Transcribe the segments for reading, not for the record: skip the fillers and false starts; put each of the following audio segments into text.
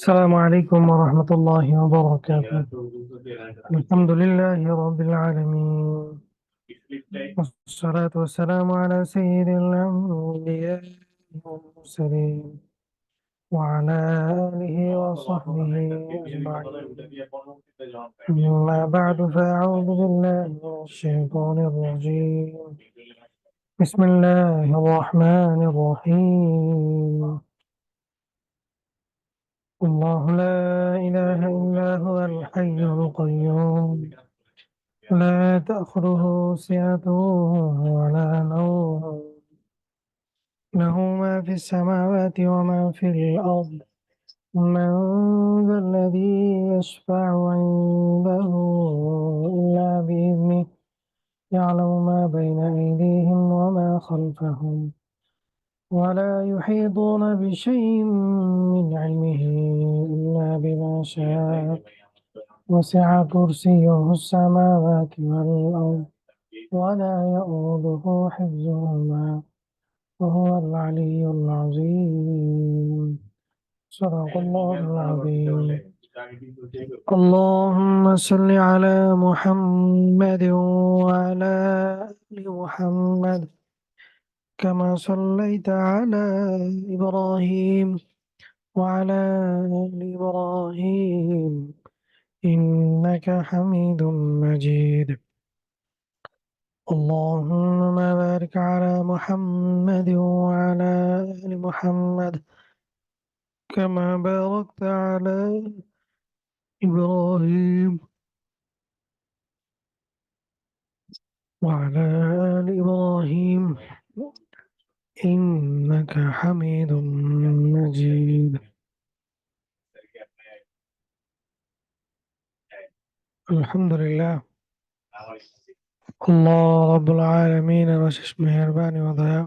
السلام عليكم ورحمة الله وبركاته. الحمد لله رب العالمين، والصلاة والسلام على سيد الأنبياء والمرسلين وعلى آله وصحبه أجمعين. أما بعد، فأعوذ بالله من الشيطان الرجيم. بسم الله الرحمن الرحيم. الله لا إله إلا هو الحي القيوم، لا تأخذه سنة ولا نوم، له ما في السماوات وما في الأرض. من ذا الذي يشفع عنده إلا بإذنه، يعلم ما بين أيديهم وما خلفهم، ولا يحيطون بشيء من علمه إلا بما شاء. وسع كرسيه السماوات والأرض، ولا يؤوده حفظهما، وهو العلي العظيم. صدق الله العظيم. اللهم صل على محمد وعلى آل محمد، كما صليت على إبراهيم وعلى آل إبراهيم إنك حميد مجيد. اللهم بارك على محمد وعلى آل محمد، كما باركت على إبراهيم وعلى آل إبراهيم إنك حميد مجيد. الحمد لله. الله رب العالمين অশেষ মেহেরবানি ও দয়া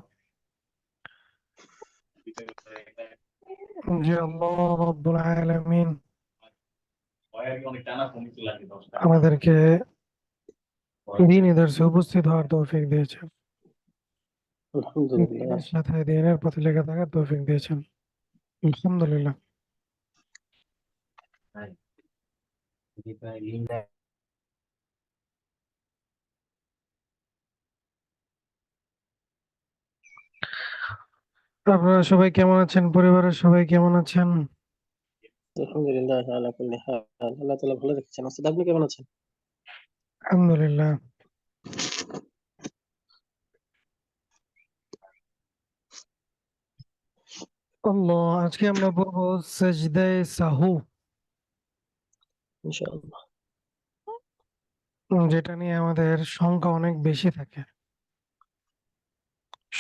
যে আল্লাহ রব্বুল আলামিন আমাদেরকে দ্বীনি দর্শে উপস্থিত হওয়ার তৌফিক দিয়েছেন, আলহামদুলিল্লাহ। দ্বীনের সাথে দ্বীনের পথে লেগে থাকার তৌফিক দিয়েছেন। আলহামদুলিল্লাহ। আপনারা সবাই কেমন আছেন? পরিবারের সবাই কেমন আছেন? আলহামদুলিল্লাহ আলা কুল্লি হাল। আল্লাহ তাআলা ভালো রেখেছেন। ওস্তাদ আপনি কেমন আছেন? আলহামদুলিল্লাহ। আল্লাহ, আজকে আমরা পড়বো সেজদায়ে সাহু, ইনশাআল্লাহ। যেটা নিয়ে আমাদের শঙ্কা অনেক বেশি থাকে,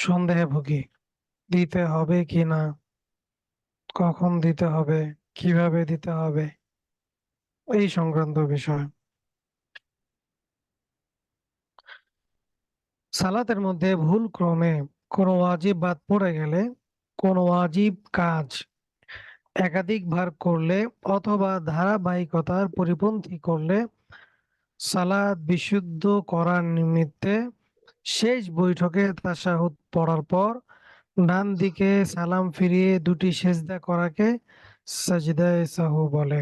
সন্দেহে ভুগি, দিতে হবে কি না, কখন দিতে হবে, কিভাবে দিতে হবে, এই সংক্রান্ত বিষয়। সালাতের মধ্যে ভুল ক্রমে কোনো ওয়াজিব বাদ পড়ে গেলে, কোনো ওয়াজিব কাজ একাধিকবার করলে অথবা ধারাবাহিকতার পরিপন্থী করলে সালাত বিশুদ্ধ করার নিমিত্তে শেষ বৈঠকে তাশাহুদ পড়ার পর ডান দিকে সালাম ফিরিয়ে দুটি সেজদা করাকে সাজদায়ে সাহু বলে।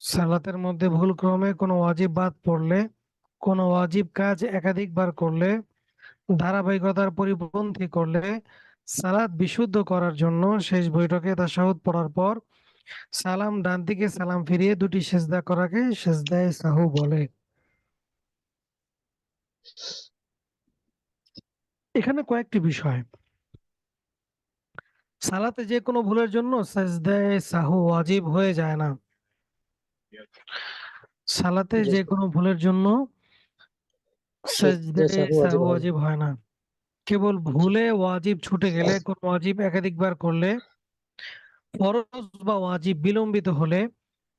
সালাতের মধ্যে ভুল ক্রমে কোনো ওয়াজিব বাদ পড়লে, কোনো ওয়াজিব কাজ একাধিকবার করলে, ধারাবাহিকতার পরিপন্থী করলে সালাত বিশুদ্ধ করার জন্য শেষ বৈঠকে তাশাহুদ পড়ার পর সালাম ডান দিকে সালাম ফিরিয়ে দুটি সেজদা করাকে সেজদায়ে সাহু বলে। এখানে কয়েকটি বিষয়। সালাতে যে কোনো ভুলের জন্য সেজদায়ে সাহু ওয়াজিব হয়ে যায় না। সালাতে জি যে উস্তাদ। কোনো ভুলের জন্য সেজদায়ে সেজদায়ে সাহু সাহু ওয়াজিব হয় না। ওয়াজিব হয় না। কেবল জি। ভুলে ওয়াজিব ছুটে গেলে, কোন ওয়াজিব একাধিকবার করলে, ফরজ বা ওয়াজিব বিলম্বিত হলে,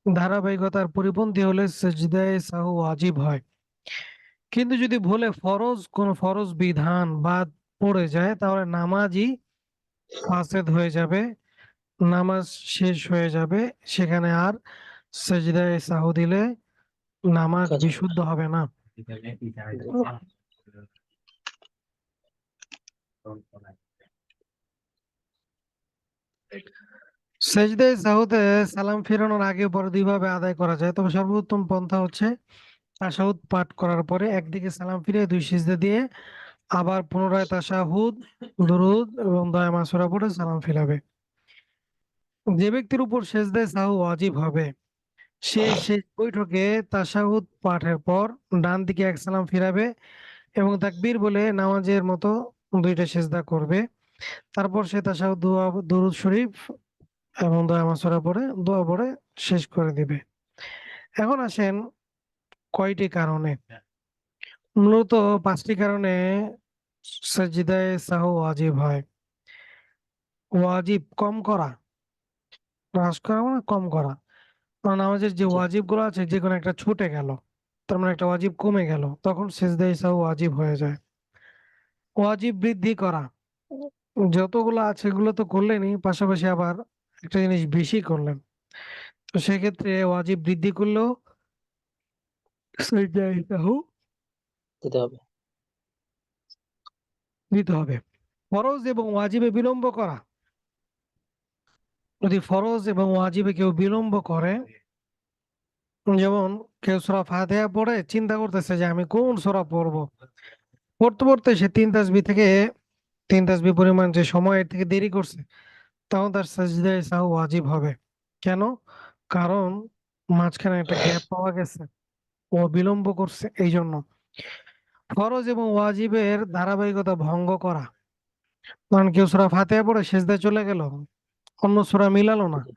ধারাবাহিকতার পরিপন্থী হলে সেজদায়ে সাহু ওয়াজিব হয়। কিন্তু যদি ভুলে কোন ফরজ বিধান বাদ পড়ে যায় তাহলে নামাজই ফাসেদ হয়ে যাবে, নামাজ শেষ হয়ে যাবে, সেখানে আর সেজদায়ে সাহু দিলে নামাজ কাজ হবে না। বিশুদ্ধ হবে না। জি। সেজদায়ে সাহুতে সালাম ফেরানোর আগে পরে দুইভাবে আদায় করা যায়, তবে সর্বোত্তম পন্থা হচ্ছে তাশাহুদ পাঠ করার পরে একদিকে সালাম ফিরিয়ে দুই সিজদা দিয়ে আবার পুনরায় তাশাহুদ, দুরুদ এবং দোয়া মাসুরা পড়ে সালাম ফিরাবে। যে ব্যক্তির উপর সেজদায়ে সাহু ওয়াজিব হবে সে শেষ বৈঠকে তাশাহুদ পাঠের পর ডান দিকে এক সালাম ফিরাবে এবং তাকবীর বলে নামাজের মতো দুইটা সেজদা করবে। তারপর সে তাশাহুদ, দুরুদ শরীফ এবং দোয়া মাসুরা পড়ে দোয়া পড়ে শেষ করে দিবে। এখন আসেন কয়টি কারণে, মূলত পাঁচটি কারণে সাজদায়ে সাহু ওয়াজিব হয়। ওয়াজিব কম করা, হ্রাস করা মানে কম করা। কারণ নামাজের যে জি। ওয়াজিব গুলো আছে যে কোনো একটা ছুটে গেল, তার মানে একটা ওয়াজিব কমে গেল, তখন সিজদায়ে সাহু ওয়াজিব হয়ে যায়। ওয়াজিব বৃদ্ধি করা, যতগুলো আছে এগুলো তো করলেনই, পাশাপাশি আবার একটা জিনিস বেশি করলেন, তো সেক্ষেত্রে ওয়াজিব বৃদ্ধি করলেও সিজদায়ে সাহু দিতে হবে। দিতে হবে। ফরজ এবং ওয়াজিবে বিলম্ব করা, যদি ফরজ এবং ওয়াজিবে কেউ বিলম্ব করে, যেমন কেউ সূরা ফাতিহা পড়ে চিন্তা করতেছে যে আমি কোন সূরা পড়বো, পড়তে পড়তে সে তিন তাসবিহ পরিমাণ যে সময় এর থেকে দেরি করছে, তখন তার সাজদায়ে সাহু ওয়াজিব হবে। কেন? কারণ মাঝখানে একটা গ্যাপ পাওয়া গেছে, ও বিলম্ব করছে এই জন্য। ফরজ এবং ওয়াজিবের ধারাবাহিকতা ভঙ্গ করা, কারণ কেউ সূরা ফাতিহা পড়ে সিজদায় চলে গেল, অন্য সূরা মিলালো না, জি।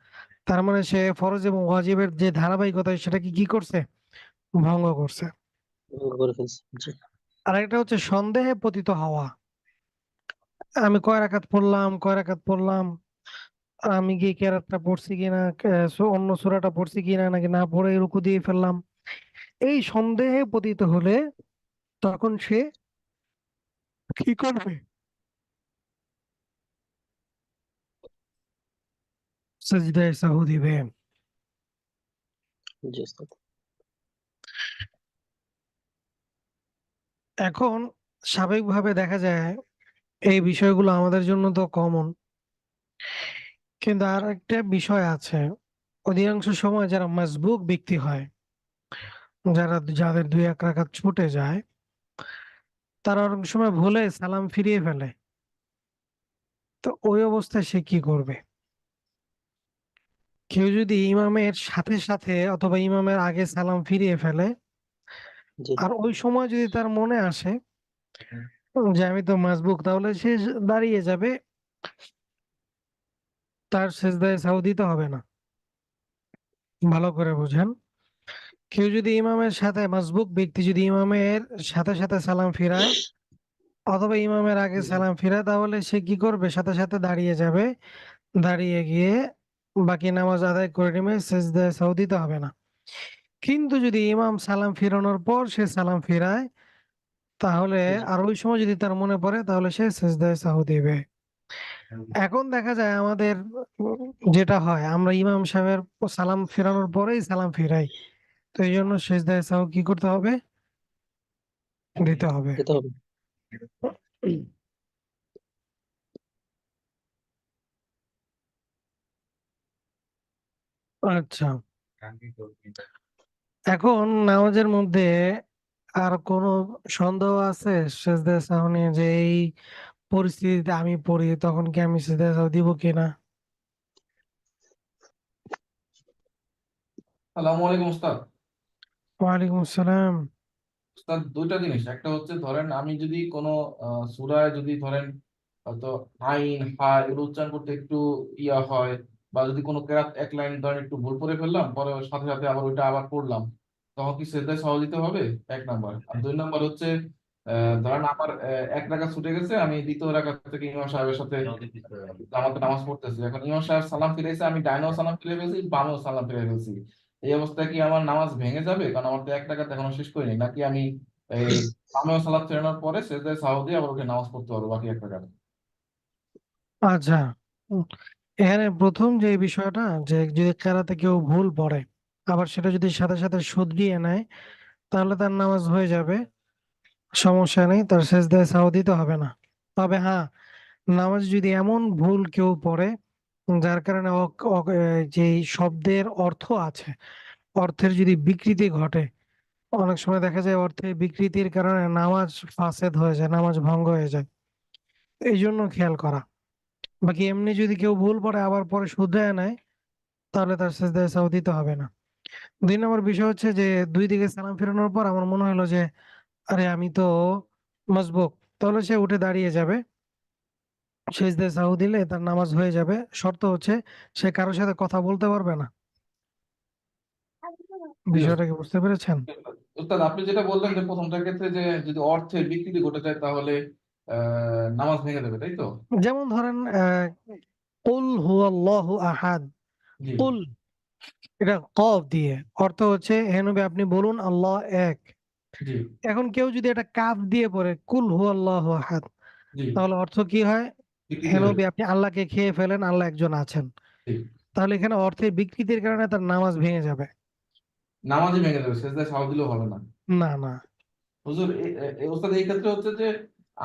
তার মানে সে ফরজ এবং ওয়াজিবের যে ধারাবাহিকতা সেটাকে কি করছে? ভঙ্গ করছে। ভঙ্গ করে ফেলছে। জি। আরেকটা হচ্ছে সন্দেহে পতিত হওয়া, আমি কয় রাকাত পড়লাম, আমি কি কেরাতটা পড়ছি কিনা, অন্য সূরাটা পড়ছি কিনা, নাকি না পড়ে রুকু দিয়ে ফেললাম, এই সন্দেহে পতিত হলে তখন সে কি করবে? সিজদায়ে সাহু দিবে। জি ওস্তাদ। এখন স্বাভাবিকভাবে দেখা যায় এই বিষয়গুলো আমাদের জন্য তো কমন, কিন্তু আর একটা বিষয় আছে। অধিকাংশ সময় যারা মাসবুক ব্যক্তি হয়, যাদের দুই এক রাকাত ছুটে যায়, তারা অনেক সময় ভুলে সালাম ফিরিয়ে ফেলে। তো ওই অবস্থায় সে কি করবে? কেউ যদি ইমামের সাথে সাথে অথবা ইমামের আগে সালাম ফিরিয়ে ফেলে, জি। আর ওই সময় যদি তার মনে আসে যে আমি তো মাসবুক, তাহলে সে দাঁড়িয়ে যাবে, তার সেজদায় সাহু দিতে হবে না। ভালো করে বুঝেন, কেউ যদি ইমামের সাথে, মাসবুক ব্যক্তি যদি ইমামের সাথে সাথে সালাম ফিরায় অথবা ইমামের আগে জি। সালাম ফিরায়, তাহলে সে কি করবে? সাথে সাথে দাঁড়িয়ে যাবে, দাঁড়িয়ে গিয়ে বাকি নামাজ আদায় করে নেবে, সেজদায় সাহু দিতে হবে না। কিন্তু যদি ইমাম সালাম ফিরানোর পর সে সালাম ফিরায়, তাহলে জি। আর ওই সময় যদি তার মনে পড়ে, তাহলে সে সেজদায় সাহু দিবে। এখন দেখা যায় আমাদের যেটা হয়, আমরা ইমাম সাহেবের সালাম ফিরানোর পরেই সালাম ফিরাই। তো এই জন্য সেজদায় সাহু কি করতে হবে? দিতে হবে। দিতে হবে। আচ্ছা, এখন নামাজের মধ্যে আর কোনো সন্দেহ আছে সেজদায় সাহু নিয়ে, যে এই পরিস্থিতিতে আমি পড়ি তখন কি আমি সেজদায় সাহু দিব কিনা? সালামু আলাইকুম উস্তাদ। ওয়ালাইকুম আসসালাম। উস্তাদ, দুইটা জিনিস। একটা হচ্ছে ধরেন আমি যদি কোনো সূরায় যদি ধরেন হয়তো আইন হা এগুলো উচ্চারণ করতে একটু ইয়া হয়, বা যদি কোনো কেরাত এক লাইন ধরেন একটু ভুল করে ফেললাম, পরে ওর সাথে সাথে আবার ওইটা আবার পড়লাম, তখন কি সেজদায় সহজ দিতে হবে? এক নাম্বার। আর দুই নাম্বার হচ্ছে ধরেন আমার এক রাকাত ছুটে গেছে, আমি দ্বিতীয় রাকাত থেকে ইমাম সাহেবের সাথে জামাতে নামাজ পড়তেছি। এখন ইমাম সাহেব সালাম ফিরেছে, আমি ডাইনেও সালাম ফিরে ফেলছি, বামেও সালাম ফিরে ফেলছি। এই অবস্থায় কি আমার নামাজ ভেঙে যাবে? কারণ আমার তো এক রাকাত এখনো শেষ করিনি। নাকি আমি এই বামেও সালাম ফেরানোর পরে সেজদায় সাহু দিয়ে আবার উঠে নামাজ পড়তে পারবো বাকি এক রাকাত? আচ্ছা, উম, এখানে প্রথম যে বিষয়টা, যে যদি কেরাতে কেউ ভুল পড়ে আবার সেটা যদি সাথে সাথে শুধরিয়ে নেয়, তাহলে তার নামাজ হয়ে যাবে, সমস্যা নেই, তার সেজদায় সাহু দিতে হবে না। তবে হ্যাঁ, নামাজ যদি এমন ভুল কেউ পড়ে যার কারণে যে শব্দের অর্থ আছে, অর্থের যদি বিকৃতি ঘটে, অনেক সময় দেখা যায় অর্থের বিকৃতির কারণে নামাজ ফাসেদ হয়ে যায়, নামাজ ভঙ্গ হয়ে যায়, এই জন্য খেয়াল করা। বাকি এমনি যদি কেউ ভুল পড়ে আবার পরে শুধরায় নেয়, তাহলে তার সেজদায় সাহু দিতে হবে না। দুই নম্বর বিষয় হচ্ছে যে দুই দিকে সালাম ফেরানোর পর আমার মনে হলো যে আরে আমি তো মসবুক, তাহলে সে উঠে দাঁড়িয়ে যাবে, সেজদায় সাহু দিলে তার নামাজ হয়ে যাবে। শর্ত হচ্ছে সে কারোর সাথে কথা বলতে পারবে না। জি বিষয়টা উস্তাদ। কি বুঝতে পেরেছেন? উস্তাদ, আপনি যেটা বললেন যে প্রথমটার ক্ষেত্রে যে যদি অর্থের বিকৃতি ঘটে যায় তাহলে নামাজ ভেঙে যাবে, তাই তো? যেমন ধরেন কুল হুয়াল্লাহু আহাদ, জি। কুল, এটা কফ দিয়ে, অর্থ হচ্ছে হে নবী আপনি বলুন আল্লাহ এক। জি। এখন কেউ যদি এটা কাফ দিয়ে পড়ে কুল হুয়াল্লাহু আহাদ, জি। তাহলে অর্থ কি হয়? বিকৃতি হে হয়ে নবী যায়। আপনি আল্লাহকে খেয়ে ফেলেন, আল্লাহ একজন আছেন। জি। তাহলে এখানে অর্থের বিকৃতির কারণে তার নামাজ ভেঙে যাবে। নামাজই ভেঙে যাবে, সেজদায় সাহু দিলেও হবে না? না না, হুজুর, ওস্তাদ এই ক্ষেত্রে হচ্ছে যে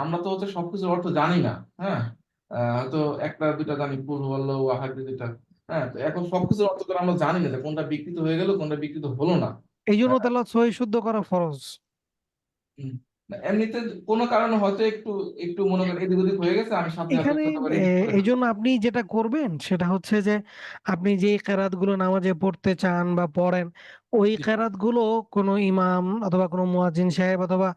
আমরা তো হচ্ছে সবকিছুর অর্থ জানি না। হ্যাঁ, হয়তো একটা দুইটা জানি, কুল ওয়াল্লাহু আহাদ দুইটা। হ্যাঁ, তো এখন সবকিছুর অর্থ করে আমরা জানি না যে কোনটা বিকৃত হয়ে গেল কোনটা বিকৃত হলো না। এই জন্য হ্যাঁ, তেলাওয়াত সহি শুদ্ধ করা ফরজ। হুম। না, এমনিতে কোনো কারণে হয়তো একটু একটু মনে করেন এদিক ওদিক হয়ে গেছে, আমি সাথে সাথে এখানে হয়তো রিপিট করে এই জন্য ফেললাম। আপনি যেটা করবেন সেটা হচ্ছে যে আপনি যে কেরাত গুলো নামাজে পড়তে চান বা পড়েন, ওই জি। কেরাত গুলো কোনো ইমাম অথবা কোনো মুয়াজ্জিন সাহেব অথবা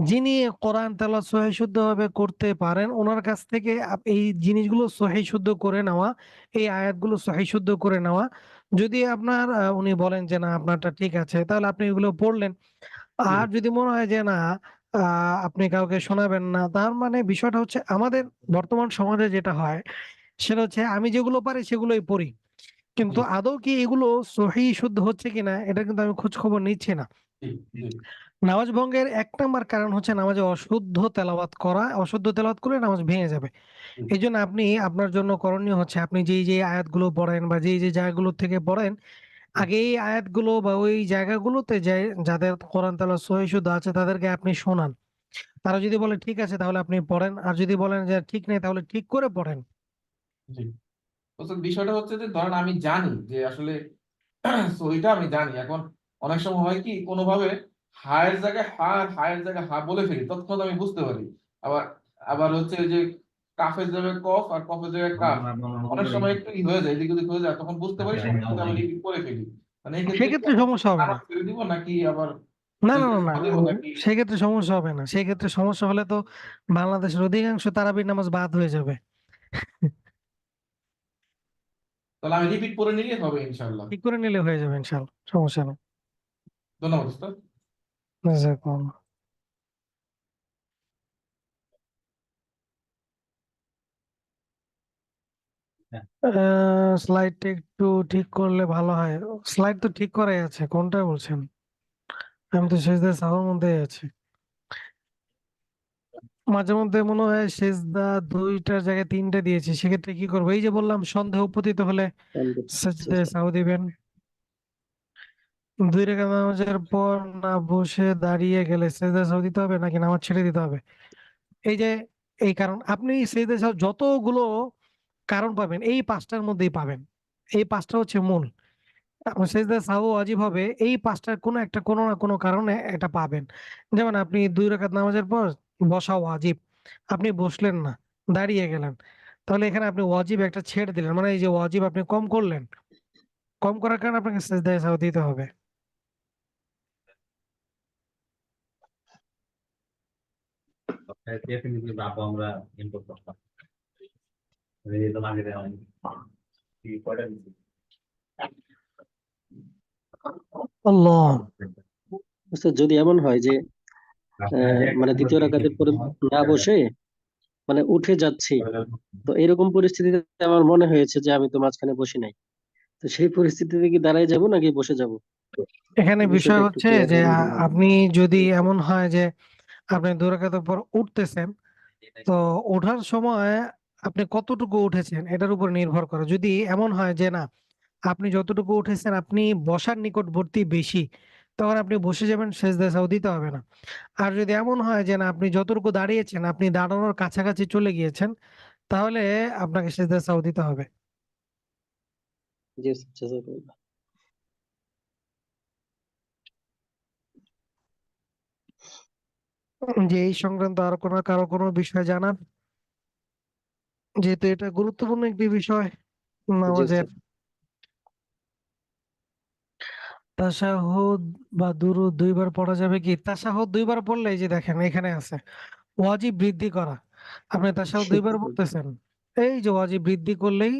যিনি কোরআন তেলাওয়াত সহিহ শুদ্ধ ভাবে করতে পারেন, ওনার কাছ থেকে এই জিনিসগুলো সহিহ শুদ্ধ করে নেওয়া, এই আয়াতগুলো সহিহ শুদ্ধ করে নেওয়া। যদি আপনার উনি বলেন যে না আপনারটা ঠিক আছে, তাহলে আপনি এগুলো পড়লেন। জি। আর যদি মনে হয় যে না আপনি কাউকে শোনাবেন না, তার মানে বিষয়টা হচ্ছে আমাদের বর্তমান সমাজে যেটা হয়, সেটা হচ্ছে আমি যেগুলো পারি সেগুলোই পড়ি, কিন্তু জি আদৌ কি এগুলো সহি শুদ্ধ হচ্ছে কিনা এটা কিন্তু আমি খোঁজ খবর নিচ্ছি না। জি জি নামাজ ভঙ্গের 1 নম্বর কারণ হচ্ছে নামাজে অশুদ্ধ তেলাওয়াত করা। অশুদ্ধ তেলাওয়াত করলে নামাজ ভেঙে যাবে। জি এই জন্য আপনি আপনার জন্য করণীয় হচ্ছে আপনি যেই যে আয়াতগুলো পড়েন বা যেই যে জায়গাগুলো থেকে পড়েন, জি আগে এই আয়াতগুলো বা ওই জায়গাগুলোতে যে যাদের কোরআন তেলাওয়াত সহি শুদ্ধ আছে তাদেরকে আপনি শোনান। তারা যদি বলে ঠিক আছে তাহলে আপনি পড়েন, আর যদি বলেন যে ঠিক নেই তাহলে ঠিক করে পড়েন। জি। তো বিষয়টা হচ্ছে যে ধরেন আমি জানি যে আসলে সহিটা আমি জানি, এখন অনেক সময় হয় কি কোনোভাবে হায়ের জায়গায় হা আর হায়ের জায়গায় হা বলে ফেলি, তৎক্ষণাৎ আমি বুঝতে পারি। আবার আবার হচ্ছে ওই যে কাফের জায়গায় কফ আর কফের জায়গায় কাফ, অনেক সময় একটু ই হয়ে যায়, এদিক ওদিক হয়ে যায়, তখন বুঝতে পারি সাথে সাথে আমি রিপিট করে ফেলি। মানে এই ক্ষেত্রে কি সেক্ষেত্রে আমি সমস্যা হবে না। নামাজ ছেড়ে দিব নাকি আবার না না সেজদা না না, সালাম দিব নাকি? সেক্ষেত্রে সমস্যা হবে না। সেক্ষেত্রে সমস্যা হলে তো বাংলাদেশের অধিকাংশ তারাবির নামাজ বাদ হয়ে যাবে। তাহলে আমি রিপিট করে নিলে হবে ইনশাল্লাহ। ঠিক করে নিলে হয়ে যাবে ইনশাল্লাহ, সমস্যা নেই। ধন্যবাদ উস্তাদ। জাযাকুমুল্লাহ। স্লাইডটা একটু ঠিক করলে ভালো হয়। স্লাইড তো ঠিক করাই আছে, কোনটা বলছেন? আমি তো সেজদা সাহুর মধ্যেই আছি। মাঝে মধ্যে মনে হয় সেজদা 2টার জায়গায় 3টে দিয়েছি, সেক্ষেত্রে কি করবো? এই যে বললাম সন্দেহ উপস্থিত হলে সেজদা সাহু দিবেন। 2 রাকাত নামাজের পর না বসে দাঁড়িয়ে গেলে সেজদা সাহু দিতে হবে নাকি নামাজ ছেড়ে দিতে হবে? এই যে এই কারণ আপনি সেজদা সাহু যতগুলো কারণ পাবেন এই 5টার মধ্যেই পাবেন। এই 5টা হচ্ছে মূল। সেজদা সাহু ওয়াজিব হবে এই 5টার কোনো একটা, কোনো না কোনো কারণে এটা পাবেন। যেমন আপনি 2 রাকাত নামাজের পর বসা ওয়াজিব, আপনি বসলেন না, দাঁড়িয়ে গেলেন, তাহলে এখানে আপনি ওয়াজিব একটা ছেড়ে দিলেন, মানে এই যে ওয়াজিব আপনি কম করলেন, কম করার কারণে আপনাকে সেজদা সাহু দিতে হবে। আল্লাহ। আচ্ছা, যদি এমন হয় যে মানে দ্বিতীয় রাকাতের পরে না বসে মানে উঠে যাচ্ছি, তো এরকম পরিস্থিতিতে আমার মনে হয়েছে যে আমি তো মাঝখানে বসি নাই, তো সেই পরিস্থিতিতে কি দাঁড়ায় যাব নাকি বসে যাব? এখানে এই বিষয় বিষয়টা একটু হচ্ছে ক্লিয়ার যে হলে ভালো হতো। আপনি যদি এমন হয় যে আপনি 2 রাকাতের পর উঠতেছেন, তো ওঠার সময় আপনি কতটুকু উঠেছেন এটার উপর নির্ভর করে। যদি এমন হয় যে না, আপনি যতটুকু উঠেছেন আপনি বসার নিকটবর্তী বেশি, তখন আপনি বসে যাবেন, সেজদা সাহু দিতে হবে না। আর যদি এমন হয় যে না, আপনি যতটুকু দাঁড়িয়েছেন আপনি দাঁড়ানোর কাছাকাছি চলে গিয়েছেন, তাহলে আপনাকে সেজদা সাহু দিতে হবে। জি, জাযাকাল্লাহ। যে এই সংক্রান্ত আর কোনো কারো কোনো বিষয় জানার, যেহেতু এটা গুরুত্বপূর্ণ একটি বিষয় জি নামাজের। স্যার। তাশাহুদ বা দুরুদ 2বার পড়া যাবে কি? তাশাহুদ 2বার পড়লে এই যে দেখেন এখানে আছে ওয়াজিব বৃদ্ধি করা। আপনি তাশাহুদ 2বার পড়তেছেন, এই যে ওয়াজিব বৃদ্ধি করলেই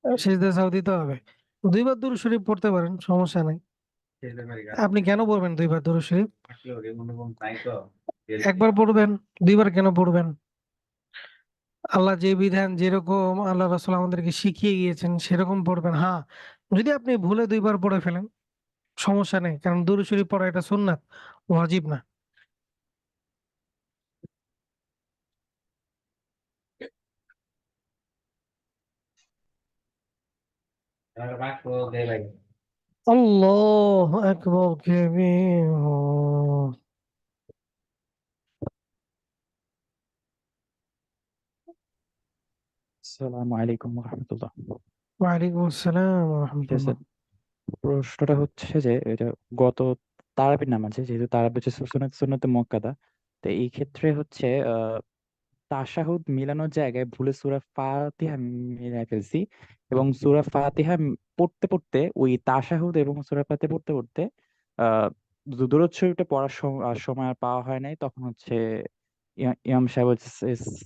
সিজদা সাহু দিতে হবে। 2বার দুরূদ শরীফ পড়তে পারেন, সমস্যা নাই। আপনি কেন পড়বেন 2বার দুরূদ শরীফ? একবার পড়বেন, 2বার কেন পড়বেন? আল্লাহ যে বিধান যেরকম আল্লাহ রাসূল আমাদেরকে শিখিয়ে গিয়েছেন সেরকম পড়বেন। হ্যাঁ, যদি আপনি ভুলে 2বার পড়ে ফেলেন সমস্যা নেই, কারণ দুরূদ শরীফ পড়া এটা সুন্নাত, ওয়াজিব না। আল্লাহু আকবার কাবীর। আসসালামু আলাইকুম রহমতুল্লাহ। ওয়ালাইকুম আসসালাম ওয়া ঠিক আছে, রাহমাতুল্লাহ। প্রশ্নটা হচ্ছে যে এটা গত তারাবির নামাজে, যেহেতু তারাবি হচ্ছে সুন্নতে মুআক্কাদা, তো এই ক্ষেত্রে হচ্ছে তাশাহুদ মিলানোর জায়গায় ভুলে সূরা ফাতিহা মিলাই ফেলছি, এবং সূরা ফাতিহা পড়তে পড়তে ওই তাশাহুদ এবং সূরা ফাতিহা পড়তে পড়তে আহ দুরূদ শরীফটা পড়ার সময় আর পাওয়া হয় নাই, তখন হচ্ছে ইমাম সাহেব হচ্ছে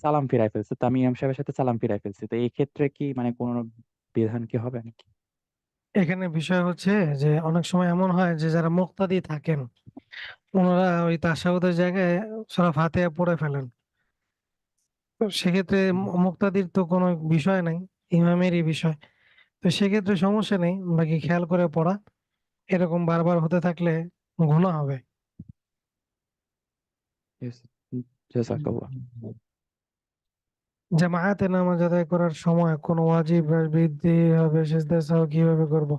সালাম ফিরাই ফেলছে, তো আমি ইমাম সাহেবের সাথে সালাম ফিরাই ফেলছি, তো এই ক্ষেত্রে কি মানে কোনো বিধান কি হবে নাকি? এখানে বিষয় হচ্ছে যে অনেক সময় এমন হয় যে যারা মুক্তাদি থাকেন ওনারা ওই তাশাহুদের জায়গায় সূরা ফাতিহা পড়ে ফেলেন। তো সেক্ষেত্রে মুক্তাদির তো কোনো বিষয় নাই, ইমামেরই বিষয়। তো সেক্ষেত্রে সমস্যা নেই, বাকি খেয়াল করে পড়া। এরকম বারবার হতে থাকলে গুনাহ হবে। জাযাকাল্লাহ। জামায়াতে নামাজ আদায় করার সময় কোনো ওয়াজিব বা বৃদ্ধি হবে, সিজদা সাহু কিভাবে করব?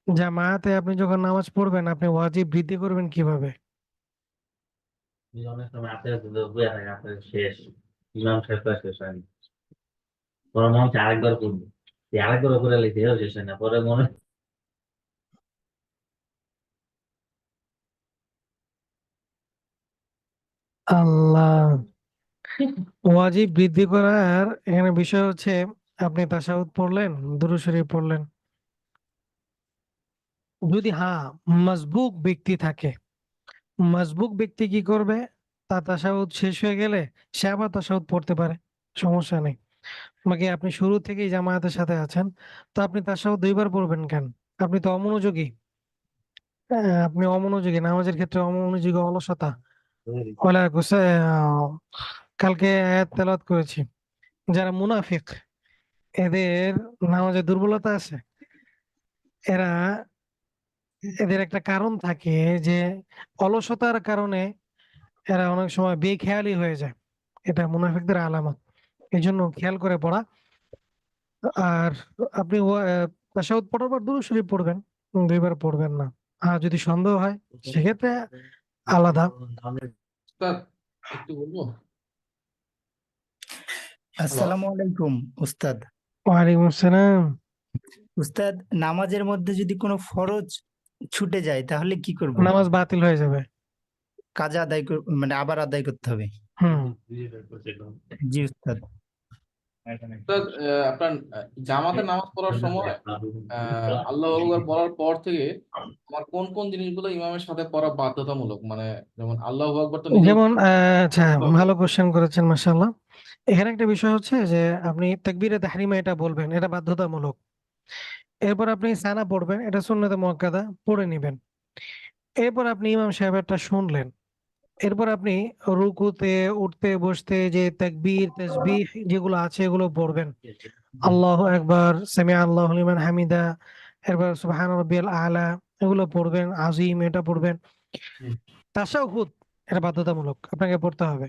জামায়াতে আপনি যখন নামাজ পড়বেন, আপনি ওয়াজিব বৃদ্ধি করবেন কিভাবে? অনেক সময় আপনি বইয়া থাকে আপনার শেষ ইমাম সাহেব তো শেষ হয়নি, পরে মনে হচ্ছে আরেকবার করবো, এই আরেকবার করে লিখেও শেষ হয় না, পরে মনে আল্লাহ, ওয়াজিব বৃদ্ধি করার এখানে বিষয় হচ্ছে, আপনি তাশাহুদ পড়লেন, দুরূদ শরীফ পড়লেন, যদি মাসবুক ব্যক্তি থাকে, মাসবুক ব্যক্তি কি করবে? তার তাশাহুদ শেষ হয়ে গেলে সে আবার তাশাহুদ পড়তে পারে, সমস্যা নেই। বাকি আপনি শুরু থেকেই জামায়াতের সাথে আছেন, তো আপনি তাশাহুদ দুইবার পড়বেন কেন? আপনি তো অমনোযোগী। আপনি অমনোযোগী, নামাজের ক্ষেত্রে অমনোযোগী, অলসতা। ওয়ালা কালকে আয়াত তেলাওয়াত করেছি, যারা মুনাফিক, এদের নামাজে দুর্বলতা আছে। এরা, এদের একটা কারণ থাকে যে অলসতার কারণে এরা অনেক সময় বেখেয়ালি হয়ে যায়। এটা মুনাফিকদের আলামত। এই জন্য খেয়াল করে পড়া। আর আপনি তাশাহুদ পড়ার পর দুরূদ শরীফ পড়বেন, দুইবার পড়বেন না। আর যদি সন্দেহ হয় সেক্ষেত্রে আলাদা। উস্তাদ, একটু বলবো? হ্যালো। আসসালামু আলাইকুম উস্তাদ। ওয়ালাইকুম আসসালাম। উস্তাদ, নামাজের মধ্যে যদি কোনো ফরজ ছুটে যায় তাহলে কি করব? নামাজ বাতিল হয়ে যাবে। কাজা আদায় মানে আবার আদায় করতে হবে? হুম। জি উস্তাদ। উস্তাদ, আপনার জামাতে নামাজ পড়ার সময় আল্লাহু আকবার বলার পর থেকে আমার কোন কোন জিনিসগুলো ইমামের সাথে পড়া বাধ্যতামূলক, মানে যেমন আল্লাহু আকবার তো নিজেই যেমন আচ্ছা, পড়তে হবে। ভালো কোশ্চেন করেছেন, মাশাআল্লাহ। এখানে একটা বিষয় হচ্ছে যে আপনি তাকবীরে তাহরিমা এটা বলবেন, এটা বাধ্যতামূলক। এরপর আপনি সানা পড়বেন, এটা সুন্নতে মুআক্কাদা, পড়ে নিবেন। এরপর আপনি ইমাম সাহেবেরটা শুনলেন। এরপর আপনি রুকুতে, উঠতে বসতে যে তাকবীর তাসবিহ যেগুলো আছে এগুলো পড়বেন। আল্লাহু আকবার, সামি আল্লাহু লিমান হামিদা, এরপর সুবহান রাব্বিয়াল আলা, এগুলো পড়বেন। আজিম এটা পড়বেন। হুম। তাশাহুদ এটা বাধ্যতামূলক, আপনাকে পড়তে হবে।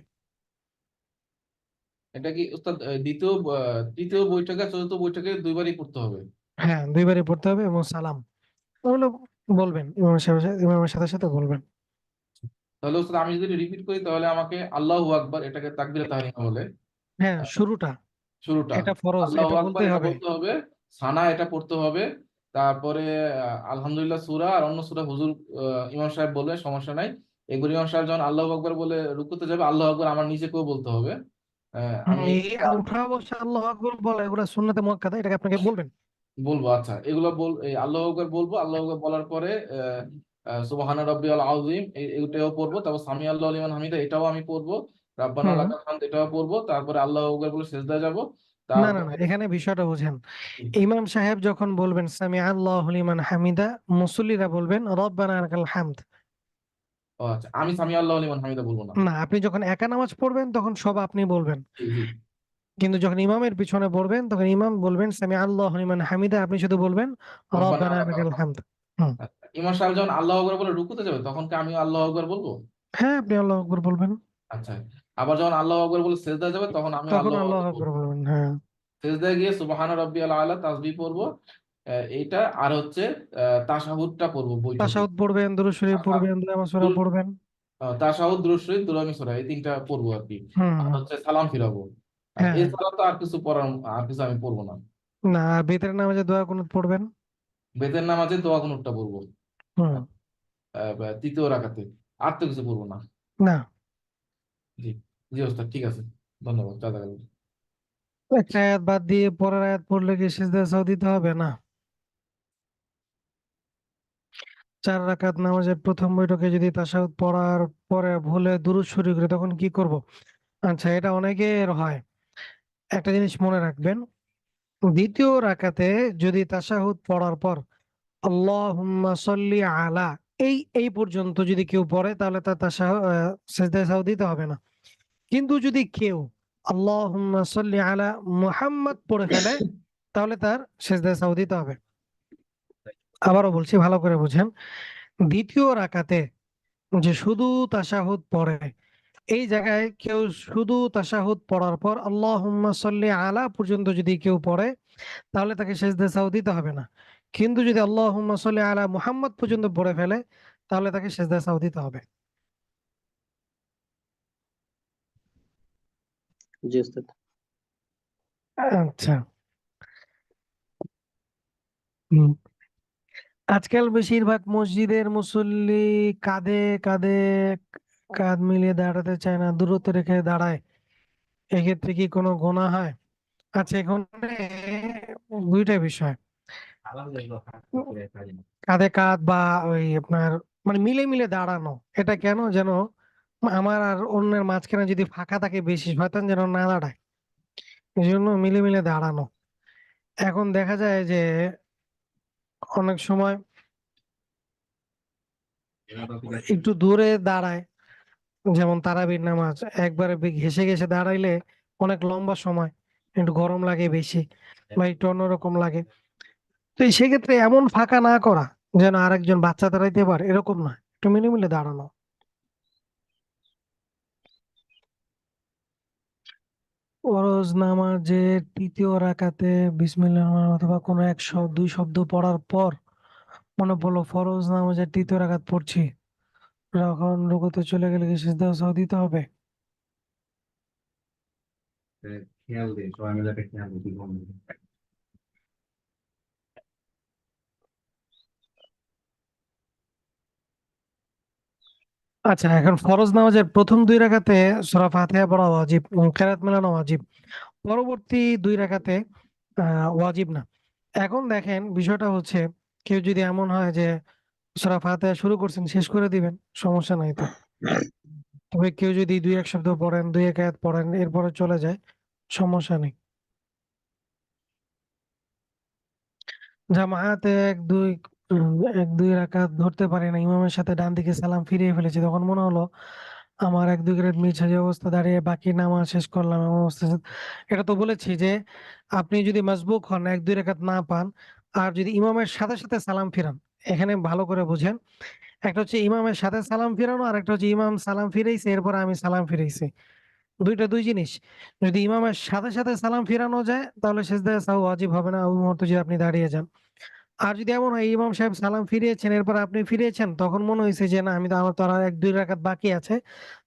এটা কি উস্তাদ তৃতীয় বৈঠকে চতুর্থ বৈঠকে দুইবারই পড়তে হবে? হ্যাঁ, দুইবারই পড়তে হবে, এবং সালাম ওগুলো বলবেন, ইমামের সাথে সাথে বলবেন। তাহলে উস্তাদ আমি যদি রিপিট করি তাহলে আমাকে আল্লাহু আকবার, এটাকে তাকবীরে তাহরিমা বলে, হ্যাঁ, শুরুটা, শুরুটা এটা ফরজ, আল্লাহু এটা আকবার বলতেই এটা হবে। বলতে হবে, সানা এটা পড়তে হবে, তারপরে আলহামদুলিল্লাহ সূরা আর অন্য সূরা হুজুর ইমাম সাহেব বলবে, সমস্যা নাই। এগুলো ইমাম সাহেব যখন আল্লাহু আকবার বলে রুকুতে যাবে, আল্লাহু আকবার আমার নিজেকেও বলতে হবে। আমি এই উঠা বসা আল্লাহু আকবার বলা, এগুলো সুন্নতে মুআক্কাদা, এটাকে আপনাকে বলবেন। বলবো, আচ্ছা এগুলো এই আল্লাহু আকবার বলবো, আল্লাহু আকবার বলার পরে সুবহানা রাব্বিয়াল আযীম এটাও পড়বো, তারপর সামি আল্লাহু লিমান হামিদা এটাও আমি পড়বো, রাব্বানা হুম। লাকাল হামদ এটাও পড়বো, তারপরে আল্লাহু আকবার বলে সিজদায় যাব। না না না, তারপরে এখানে বিষয়টা বুঝেন। ইমাম সাহেব যখন বলবেন সামি আল্লাহু লিমান হামিদা, মুসল্লিরা বলবেন রব্বানা লাকাল হামদ। ও আচ্ছা, আমি সামি আল্লাহু লিমান হামিদা বলবো না? না, আপনি যখন একা নামাজ পড়বেন তখন সব আপনি বলবেন, জি জি। কিন্তু যখন ইমামের পিছনে পড়বেন তখন ইমাম বলবেন সামি আল্লাহু লিমান হামিদা, আপনি শুধু বলবেন রব্বানা রব্বানা লাকাল লাকাল হামদ। হামদ। হুম। আচ্ছা, ইমাম সাহেব যখন আল্লাহু আকবার বলে রুকুতে যাবে তখন কি আমি আল্লাহু আকবার বলবো? হ্যাঁ, আপনি আল্লাহু আকবার বলবেন, আচ্ছা, আবার যখন আল্লাহু আকবার বলে সিজদায় যাবে তখন আমি তখন আল্লাহু আল্লাহু আকবার আকবার বলবো। বলবেন। হ্যাঁ, সিজদায় গিয়ে সুবহানা রাব্বিয়াল আলা তাসবিহ পড়বো, এইটা আর হচ্ছে তাশাহুদটা পড়বো বৈঠকে। তাশাহুদ পড়বেন, দুরূদ শরীফ পড়বেন, দোয়া মাসুরা পড়বেন। তাশাহুদ, দুরূদ শরীফ, দোয়া মিসরা, এই তিনটা পড়বো আর কি। হুম আর হুম। হচ্ছে সালাম ফিরাবো। আর হ্যাঁ হ্যাঁ। এছাড়া তো আর কিছু পড়ার, আর কিছু আমি পড়বো না। না, আর ভিতরের নামাজে দোয়া কুনুত পড়বেন। বেতের নামাজে দোয়া কুনুতটা পড়বো হুম। তৃতীয় রাকাতে। আর তো কিছু পড়বো না। না, জি জি ওস্তাদ, ঠিক আছে, ধন্যবাদ, জাযাকাল্লাহ। একটা আয়াত বাদ দিয়ে পরের আয়াত পড়লে কি সিজদা সাহু দিতে হবে? না। 4 রাকাত নামাজের প্রথম বৈঠকে যদি তাশাহুদ পড়ার পরে ভুলে দুরূদ শরীফ করি তখন কি করব? আচ্ছা, এটা অনেকের হয়। একটা জিনিস মনে রাখবেন, দ্বিতীয় রাকাতে যদি তাশাহুদ পড়ার পর আল্লাহুম্মা সাল্লি আলা, এই পর্যন্ত যদি কেউ পড়ে তাহলে তার সিজদায়ে সাহু দিতে হবে না। কিন্তু যদি কেউ আল্লাহুম্মা সাল্লি আলা মুহাম্মদ পড়ে ফেলে, তাহলে তার সেজদায় সাহু দিতে হবে। আবারও বলছি, ভালো করে বুঝেন। দ্বিতীয় রাকাতে যে শুধু তাশাহুদ পড়ে, এই জায়গায় কেউ শুধু তাশাহুদ পড়ার পর আল্লাহুম্মা সাল্লি আলা পর্যন্ত যদি কেউ পড়ে, তাহলে তাকে সেজদায় সাহু দিতে হবে না। কিন্তু যদি আল্লাহুম্মা সাল্লি আলা মুহাম্মদ পর্যন্ত পড়ে ফেলে, তাহলে তাকে সেজদায় সাহু দিতে হবে। জি ওস্তাদ। আচ্ছা। হুম। আজকাল বেশিরভাগ মসজিদের মুসল্লি কাঁধে কাঁধে কাঁধ মিলিয়ে দাঁড়াতে চায় না, দূরত্ব রেখে দাঁড়ায়। এক্ষেত্রে কি কোনো গুনাহ হয়? আচ্ছা, এখানে দুইটা বিষয়। কাঁধে কাঁধ বা ওই আপনার মানে মিলে মিলে দাঁড়ানো, এটা কেন যেন আমার আর অন্যের মাঝখানে যদি ফাঁকা থাকে বেশি, শয়তান যেন না দাঁড়ায়, এই জন্য মিলে মিলে দাঁড়ানো। এখন দেখা যায় যে অনেক সময় একটু দূরে দাঁড়ায়, যেমন তারাবির নামাজ একবারে ঘেসে ঘেসে দাঁড়াইলে অনেক লম্বা সময়, একটু গরম লাগে বেশি বা একটু অন্যরকম লাগে। তো সেক্ষেত্রে এমন ফাঁকা না করা যেন আরেকজন বাচ্চা দাঁড়াইতে পারে, এরকম না, একটু মিলে মিলে দাঁড়ানো। ফরজ নামাজের তৃতীয় রাকাতে বিসমিল্লাহ অথবা কোনো দুই শব্দ পড়ার পর মনে পড়লো ফরজ নামাজের তৃতীয় রাকাত পড়ছি, যখন রুকুতে চলে গেলে কি সিজদায় সাহু দিতে হবে? খেয়াল দিই, সবাই মিলে একটা খেয়াল দিই বন্ধু। আচ্ছা, এখন ফরজ নামাজের প্রথম দুই রাকাতে সূরা ফাতিহা পড়া ওয়াজিব, কেরাত মেলানো ওয়াজিব। পরবর্তী দুই রাকাতে ওয়াজিব না। এখন দেখেন বিষয়টা হচ্ছে, কেউ যদি এমন হয় যে সূরা ফাতিহা শুরু করছেন শেষ করে দিবেন, সমস্যা নাই তো। তবে কেউ যদি দুই এক শব্দ পড়েন, দুই এক আয়াত পড়েন, এরপরে চলে যায়, সমস্যা নেই। জামায়াতে এক দুই রাকাত ধরতে পারি না, ইমামের সাথে ডান দিকে সালাম ফিরিয়ে ফেলেছি, তখন মনে হলো আমার এক দুই রাকাত মিস হয়ে অবস্থা দাঁড়িয়ে বাকি নামাজ শেষ করলাম এমন অবস্থা। এটা তো বলেছি যে আপনি যদি মাসবুক হন, এক দুই রাকাত না পান, আর যদি ইমামের সাথে সাথে সালাম ফিরান, এখানে ভালো করে বুঝেন, একটা হচ্ছে ইমামের সাথে সালাম ফিরানো, আর একটা হচ্ছে ইমাম সালাম ফিরাইছে এরপর আমি সালাম ফিরাইছি, দুইটা দুই জিনিস। যদি ইমামের সাথে সাথে সালাম ফিরানো যায়, তাহলে সিজদায়ে সাহু ওয়াজিব হবে না ওই মুহূর্তে যদি আপনি দাঁড়িয়ে যান। আর যদি এমন হয় ইমাম সাহেব সালাম ফিরিয়েছেন এরপর আপনি ফিরিয়েছেন, তখন মনে হয়েছে যে না, আমি তো আমার তো আর এক দুই রাকাত বাকি আছে,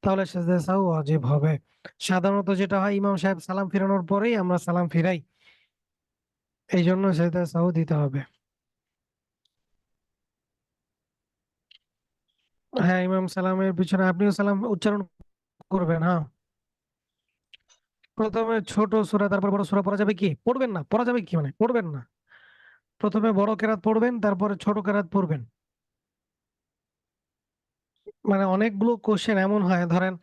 তাহলে সিজদায়ে সাহু ওয়াজিব হবে। সাধারণত যেটা হয়, ইমাম সাহেব সালাম ফিরানোর পরেই আমরা সালাম ফিরাই, এই জন্য সিজদায়ে সাহু দিতে হবে। হ্যাঁ, ইমাম সালামের পিছনে আপনিও সালাম উচ্চারণ করবেন। হ্যাঁ, প্রথমে ছোট সূরা তারপর বড় সূরা পড়া যাবে কি? পড়বেন না, পড়া যাবে কি মানে পড়বেন না, প্রথমে বড় কেরাত পড়বেন তারপরে ছোট কেরাত পড়বেন। মানে অনেকগুলো কোশ্চেন এমন হয়, ধরেন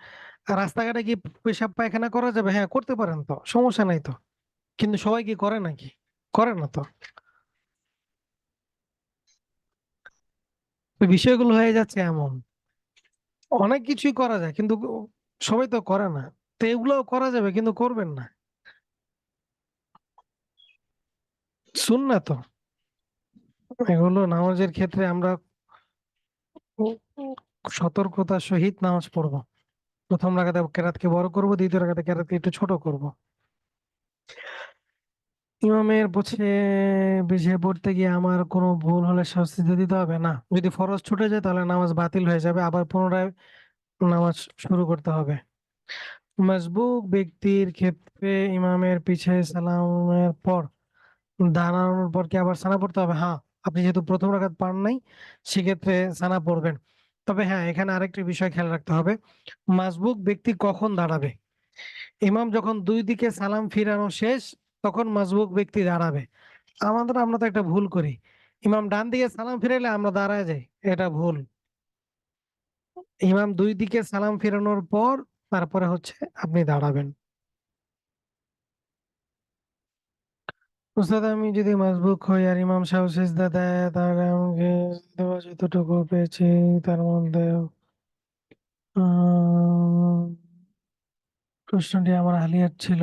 রাস্তাঘাটে কি পেশাব পায়খানা করা যাবে? হ্যাঁ, করতে পারেন, তো সমস্যা নাই তো। কিন্তু সবাই কি করে নাকি? করে না তো। তো বিষয়গুলো হয়ে যাচ্ছে এমন, অনেক কিছুই করা যায় কিন্তু সবাই তো করে না। তো এগুলোও করা যাবে কিন্তু করবেন না, সুন্নাত তো। এগুলো নামাজের ক্ষেত্রে আমরা সতর্কতার সহিত নামাজ পড়বো। প্রথম রাকাতে কেরাতকে বড় করব, দ্বিতীয় রাকাতে কেরাতকে একটু ছোট করব। ইমামের পিছিয়ে পড়তে গিয়ে আমার কোনো ভুল হলে শাস্তি দিয়ে দিতে হবে না। যদি ফরজ ছুটে যায় তাহলে নামাজ বাতিল হয়ে যাবে, আবার পুনরায় নামাজ শুরু করতে হবে। মাসবুক ব্যক্তির ক্ষেত্রে ইমামের পিছে সালামের পর দাঁড়ানোর পর কি আবার সানা পড়তে হবে? হ্যাঁ, আপনি যেহেতু প্রথম রাকাত পান নাই, সেক্ষেত্রে সানা পড়বেন। তবে হ্যাঁ, এখানে আরেকটি বিষয় খেয়াল রাখতে হবে, মাসবুক ব্যক্তি কখন দাঁড়াবে। ইমাম যখন দুই দিকে সালাম ফিরানো শেষ, তখন মাসবুক ব্যক্তি দাঁড়াবে। আমরা তো একটা ভুল করি, ইমাম ডান দিকে সালাম ফিরাইলে আমরা দাঁড়ায় যাই, এটা ভুল। ইমাম দুই দিকে সালাম ফিরানোর পর তারপরে হচ্ছে আপনি দাঁড়াবেন। উস্তাদ, আমি যদি মাসবুক হই আর ইমাম সাহেব সিজদা দেয়, তাহলে আমাকে দেওয়া যতটুকু পেয়েছি তার মধ্যে আহ প্রশ্নটি আমার আলিয়ার ছিল।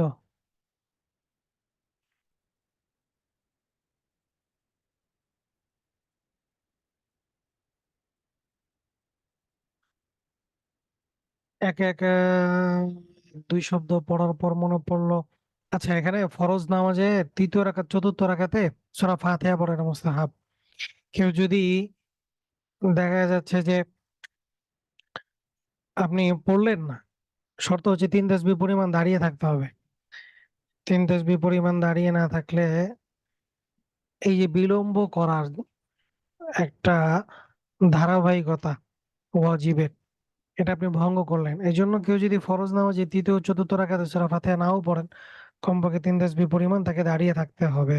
একে একে দুই শব্দ পড়ার পর মনে পড়লো, আচ্ছা এখানে ফরজ নামাজে তৃতীয় রাকাত চতুর্থ রাকাতে সূরা ফাতিহা পড়েন মুস্তাহাব। কেউ যদি দেখা যাচ্ছে যে আপনি পড়লেন না, শর্ত হচ্ছে 3 তাসবিহ পরিমাণ দাঁড়িয়ে থাকতে হবে। 3 তাসবিহ পরিমাণ দাঁড়িয়ে না থাকলে এই যে বিলম্ব করার একটা ধারাবাহিকতা ওয়াজিবের, এটা আপনি ভঙ্গ করলেন। এই জন্য কেউ যদি ফরজ নামাজে তৃতীয় ও চতুর্থ রাকাতে সূরা ফাতিহা নাও পড়েন, কমপক্ষে 3 তাসবিহ পরিমাণ তাকে দাঁড়িয়ে থাকতে হবে।